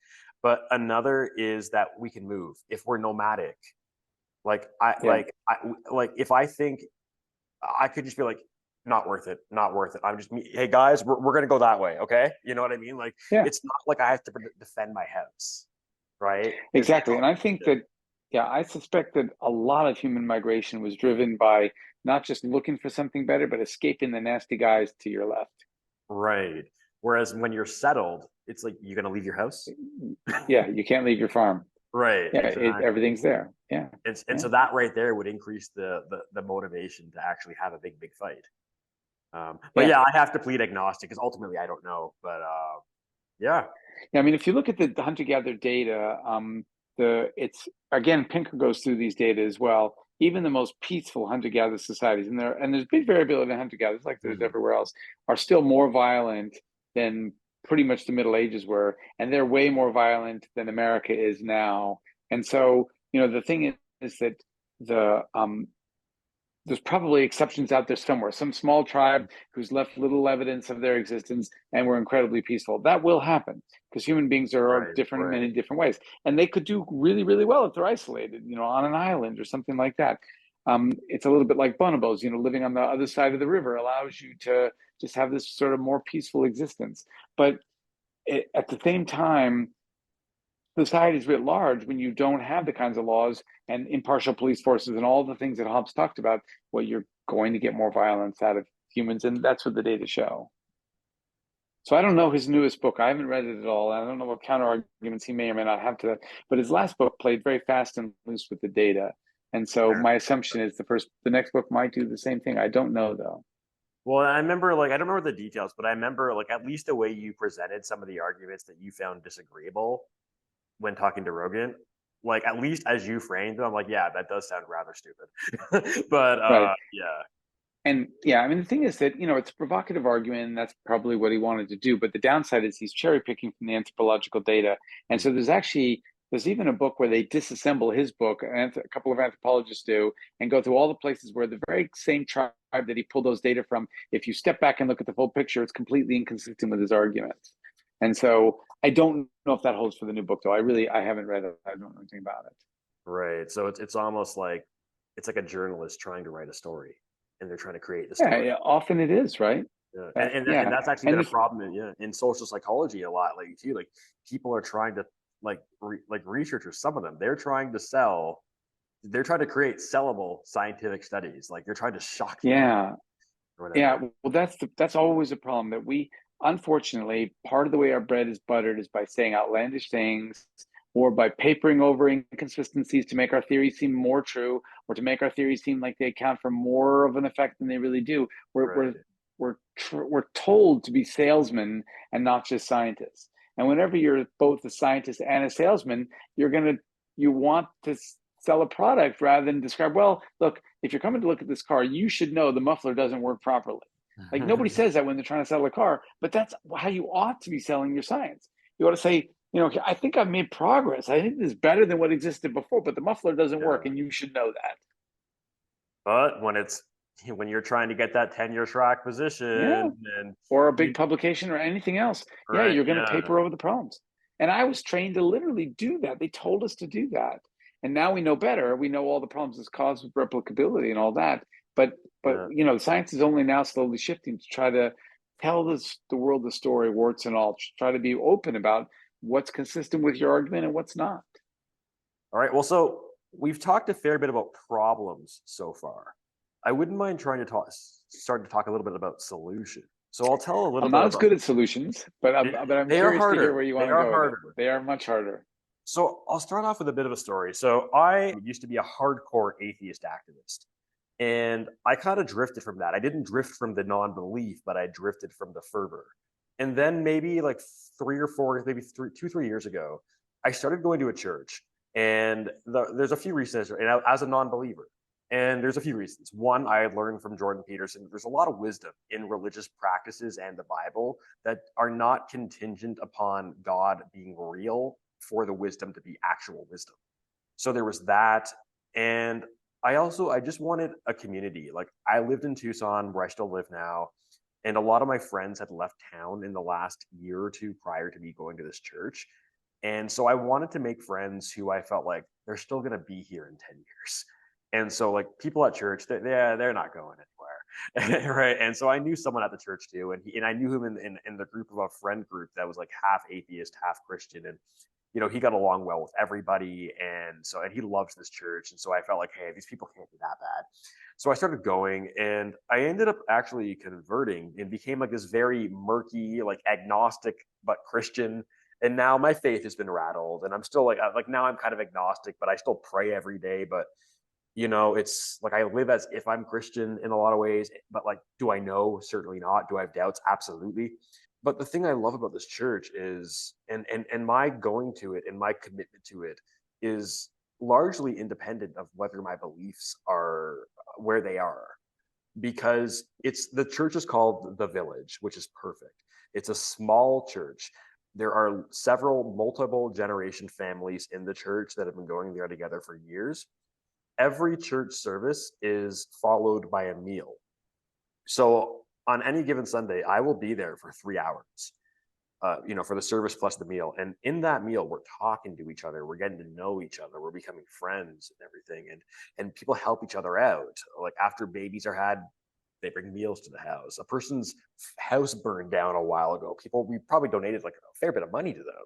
A: But another is that we can move if we're nomadic.
B: Yeah.
A: Like if I think I could just be like, not worth it, not worth it. I'm just, hey guys, we're gonna go that way, okay? You know what I mean? Like,
B: Yeah.
A: it's not like I have to defend my house, right? Because
B: Exactly. And I think that, yeah, I suspect that a lot of human migration was driven by not just looking for something better, but escaping the nasty guys to your left.
A: right. Whereas when you're settled, it's like you're gonna leave your house,
B: Yeah, you can't leave your farm.
A: right?
B: Yeah,
A: Exactly.
B: everything's there. Yeah,
A: And
B: yeah,
A: so that right there would increase the motivation to actually have a big fight. But
B: yeah.
A: yeah, I have to plead agnostic because ultimately I don't know. But yeah.
B: Yeah, I mean, if you look at the hunter-gatherer data, it's again, Pinker goes through these data as well. Even the most peaceful hunter-gatherer societies, and there's big variability in hunter-gatherers, like there's
A: Mhm.
B: everywhere else, are still more violent than pretty much the Middle Ages were, and they're way more violent than America is now. And so, the thing is that the there's probably exceptions out there somewhere, some small tribe who's left little evidence of their existence and were incredibly peaceful. That will happen because human beings are
A: Right,
B: different in
A: right,
B: many different ways. And they could do really, really well if they're isolated, on an island or something like that. It's a little bit like bonobos, living on the other side of the river allows you to just have this sort of more peaceful existence. But at the same time, societies writ large, when you don't have the kinds of laws and impartial police forces and all the things that Hobbes talked about, well, you're going to get more violence out of humans, and that's what the data show. So I don't know his newest book. I haven't read it at all. I don't know what counter arguments he may or may not have to that. But his last book played very fast and loose with the data. And so
A: sure.
B: my assumption is the next book might do the same thing. I don't know though.
A: Well, I remember, like, I don't remember the details, but I remember, like, at least the way you presented some of the arguments that you found disagreeable when talking to Rogan, like, at least as you framed them, I'm like, yeah, that does sound rather stupid. But
B: Right.
A: yeah,
B: And yeah, I mean, the thing is that, it's a provocative argument, and that's probably what he wanted to do. But the downside is he's cherry picking from the anthropological data. And so there's even a book where they disassemble his book, and a couple of anthropologists do, and go through all the places where the very same tribe that he pulled those data from, if you step back and look at the full picture, it's completely inconsistent with his arguments. And so I don't know if that holds for the new book, though. I haven't read it. I don't know anything about it.
A: right. So it's almost like it's like a journalist trying to write a story, and they're trying to create the
B: Yeah,
A: story.
B: yeah, often it is, right?
A: Yeah. And
B: Yeah.
A: that's actually been
B: And
A: a
B: the,
A: problem in social psychology a lot lately too. Like people are trying to like researchers, some of them, they're trying to create sellable scientific studies. Like they're trying to shock the world
B: yeah,
A: or
B: Yeah,
A: whatever.
B: well, that's always a problem that unfortunately, part of the way our bread is buttered is by saying outlandish things or by papering over inconsistencies to make our theories seem more true or to make our theories seem like they account for more of an effect than they really do. We're
A: Right.
B: we're we're told to be salesmen and not just scientists. And whenever you're both a scientist and a salesman, you want to sell a product rather than describe, well, look, if you're coming to look at this car, you should know the muffler doesn't work properly. Like nobody says that when they're trying to sell a car, but that's how you ought to be selling your science. You ought to say, I think I've made progress. I think this is better than what existed before, but the muffler doesn't work,
A: Yeah.
B: and you should know that.
A: But when you're trying to get that tenure track
B: Yeah.
A: position and
B: Or a big
A: you
B: publication or anything else. Yeah,
A: right,
B: you're going to
A: yeah,
B: paper over the problems. And I was trained to literally do that. They told us to do that. And now we know better. We know all the problems it's caused with replicability and all that. But
A: yeah.
B: science is only now slowly shifting to try to tell the world the story, warts and all. Try to be open about what's consistent with your argument and what's not.
A: All right. Well, so we've talked a fair bit about problems so far. I wouldn't mind trying to start to talk a little bit about solution. So I'll tell a little
B: I'm
A: bit
B: not as
A: about
B: good at solutions, but I'm
A: they are
B: curious to hear
A: harder.
B: where you
A: They
B: want to
A: are
B: go with it.
A: harder.
B: They are much harder.
A: So I'll start off with a bit of a story. So I used to be a hardcore atheist activist. And I kind of drifted from that. I didn't drift from the non-belief, but I drifted from the fervor. And then maybe like 3 or 4, maybe 2, 3 years ago, I started going to a church. And there's a few reasons, and as a non-believer. And there's a few reasons. One, I learned from Jordan Peterson, there's a lot of wisdom in religious practices and the Bible that are not contingent upon God being real for the wisdom to be actual wisdom. So there was that. And I just wanted a community. Like I lived in Tucson where I still live now. And a lot of my friends had left town in the last year or two prior to me going to this church. And so I wanted to make friends who I felt like they're still going to be here in 10 years. And so like people at church, they're not going anywhere. Right. And so I knew someone at the church too. And I knew him in the group of a friend group that was like half atheist, half Christian. And he got along well with everybody. And he loves this church. And so I felt like, hey, these people can't be that bad. So I started going and I ended up actually converting and became like this very murky, like agnostic, but Christian. And now my faith has been rattled and I'm still like now I'm kind of agnostic, but I still pray every day. But it's like I live as if I'm Christian in a lot of ways, but like, do I know? Certainly not. Do I have doubts? Absolutely. But the thing I love about this church is, and my going to it and my commitment to it is largely independent of whether my beliefs are where they are, because the church is called the Village, which is perfect. It's a small church. There are several multiple generation families in the church that have been going there together for years. every church service is followed by a meal. So on any given Sunday, I will be there for 3 hours, for the service plus the meal. And in that meal, we're talking to each other, we're getting to know each other, we're becoming friends and everything. And people help each other out. Like after babies are had, they bring meals to the house. A person's house burned down a while ago. We probably donated like a fair bit of money to them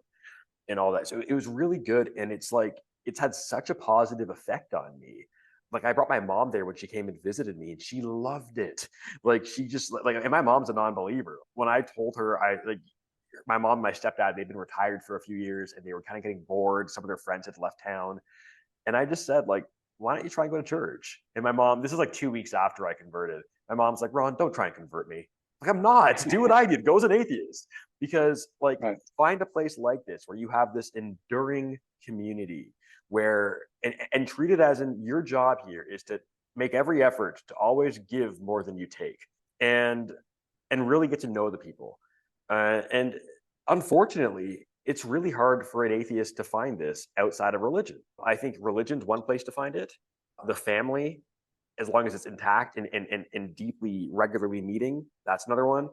A: and all that. So it was really good. And it's like, it's had such a positive effect on me. Like I brought my mom there when she came and visited me and she loved it. Like she just like, and my mom's a non-believer. When I told her, my mom and my stepdad, they'd been retired for a few years and they were kind of getting bored. Some of their friends had left town. And I just said, like, why don't you try and go to church? And my mom, this is like 2 weeks after I converted. My mom's like, Ron, don't try and convert me. Like, I'm not. Do what I did. Go as an atheist. Because, like,
B: Right.
A: find a place like this where you have this enduring community where, and treat it as in your job here is to make every effort to always give more than you take and really get to know the people. And unfortunately, it's really hard for an atheist to find this outside of religion. I think religion's one place to find it. The family, as long as it's intact and deeply, regularly meeting, that's another one.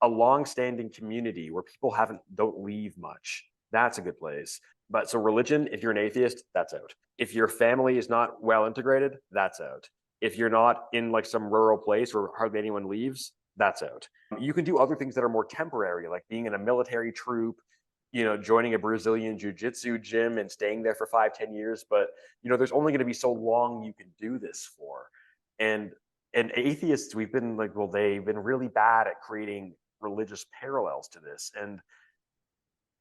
A: A long-standing community where people don't leave much, that's a good place. But so religion, if you're an atheist, that's out. If your family is not well integrated, that's out. If you're not in like some rural place where hardly anyone leaves, that's out. You can do other things that are more temporary, like being in a military troop, joining a Brazilian jiu-jitsu gym and staying there for 5-10 years. But, there's only going to be so long you can do this for. And atheists, we've been like, well, they've been really bad at creating religious parallels to this. And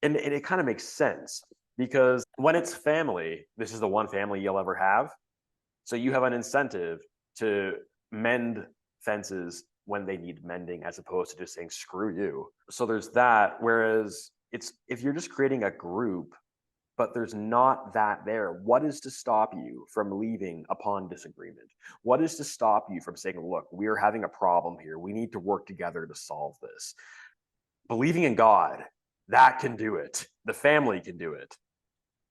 A: it kind of makes sense because when it's family, this is the one family you'll ever have. So you have an incentive to mend fences when they need mending as opposed to just saying, screw you. So there's that. Whereas if you're just creating a group, but there's not that there, what is to stop you from leaving upon disagreement? What is to stop you from saying, look, we're having a problem here. We need to work together to solve this. Believing in God, that can do it. The family can do it.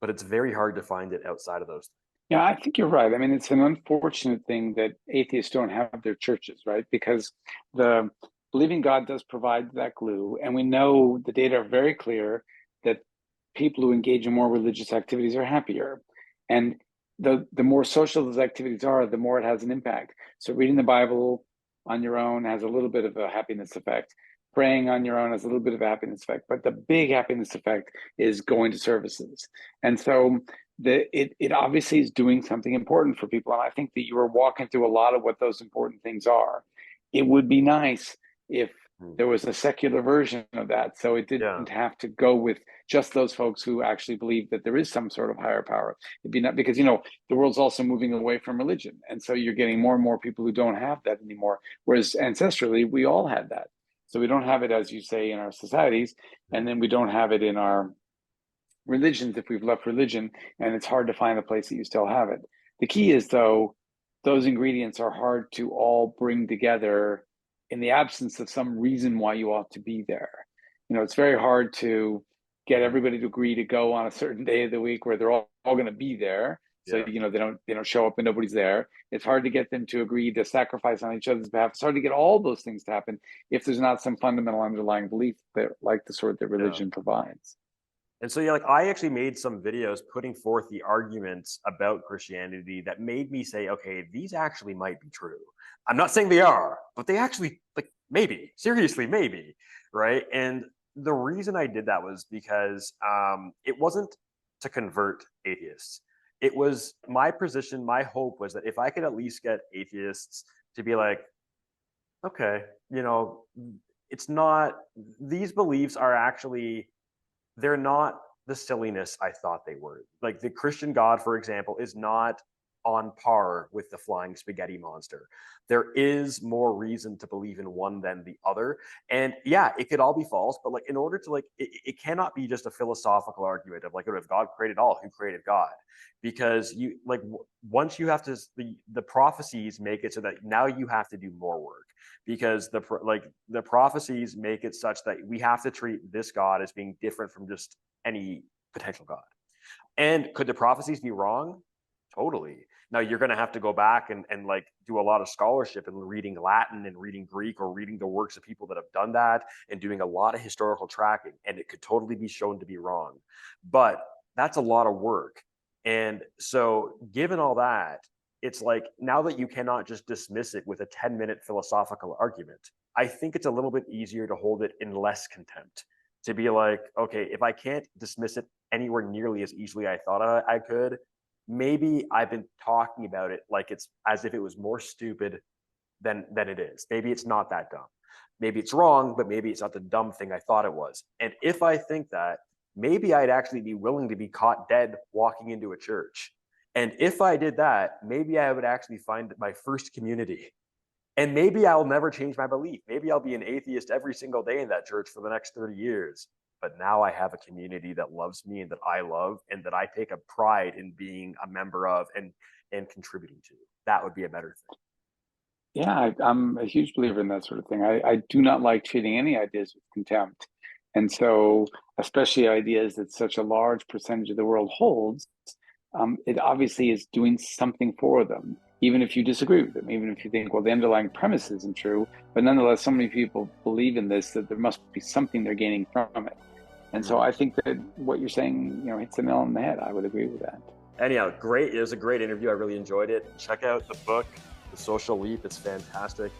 A: But it's very hard to find it outside of those.
B: Yeah, I think you're right. I mean, it's an unfortunate thing that atheists don't have their churches, right? Because the believing God does provide that glue. And we know the data are very clear that people who engage in more religious activities are happier. And the more social those activities are, the more it has an impact. So reading the Bible on your own has a little bit of a happiness effect. Praying on your own has a little bit of a happiness effect. But the big happiness effect is going to services. And so it obviously is doing something important for people. And I think that you are walking through a lot of what those important things are. It would be nice if there was a secular version of that. So it didn't have to go with just those folks who actually believe that there is some sort of higher power. It'd be not because, the world's also moving away from religion. And so you're getting more and more people who don't have that anymore. Whereas ancestrally, we all had that. So we don't have it, as you say, in our societies. And then we don't have it in our religions if we've left religion, and it's hard to find a place that you still have it. The key is, though, those ingredients are hard to all bring together in the absence of some reason why you ought to be there. It's very hard to get everybody to agree to go on a certain day of the week where they're all going to be there. So they don't show up and nobody's there. It's hard to get them to agree to sacrifice on each other's behalf. It's hard to get all those things to happen if there's not some fundamental underlying belief that, like the sort that religion provides.
A: And so, like, I actually made some videos putting forth the arguments about Christianity that made me say, okay, these actually might be true. I'm not saying they are, but they actually, like, maybe, seriously, maybe, right? And the reason I did that was because it wasn't to convert atheists. It was my position, my hope was that if I could at least get atheists to be like, okay, it's not, these beliefs are actually, they're not the silliness I thought they were. Like the Christian God, for example, is not on par with the flying spaghetti monster. There is more reason to believe in one than the other. And yeah, it could all be false, but like in order to it cannot be just a philosophical argument of like, if God created all, who created God? Because once you have to, the prophecies make it so that now you have to do more work because the prophecies make it such that we have to treat this God as being different from just any potential God. And could the prophecies be wrong? Totally. Now you're going to have to go back and like do a lot of scholarship and reading Latin and reading Greek or reading the works of people that have done that and doing a lot of historical tracking. And it could totally be shown to be wrong. But that's a lot of work. And so given all that, it's like now that you cannot just dismiss it with a 10-minute philosophical argument, I think it's a little bit easier to hold it in less contempt. To be like, okay, if I can't dismiss it anywhere nearly as easily I thought I could, maybe I've been talking about it like it's as if it was more stupid than it is. Maybe it's not that dumb. Maybe it's wrong, but maybe it's not the dumb thing I thought it was. And if I think that, maybe I'd actually be willing to be caught dead walking into a church. And if I did that, maybe I would actually find my first community. And maybe I'll never change my belief. Maybe I'll be an atheist every single day in that church for the next 30 years. But now I have a community that loves me and that I love and that I take a pride in being a member of and contributing to. That would be a better thing.
B: Yeah, I'm a huge believer in that sort of thing. I do not like treating any ideas with contempt. And so, especially ideas that such a large percentage of the world holds, it obviously is doing something for them, even if you disagree with them, even if you think, well, the underlying premise isn't true, but nonetheless, so many people believe in this that there must be something they're gaining from it. And so I think that what you're saying, hits the nail on the head. I would agree with that.
A: Anyhow, great. It was a great interview. I really enjoyed it. Check out the book, The Social Leap. It's fantastic.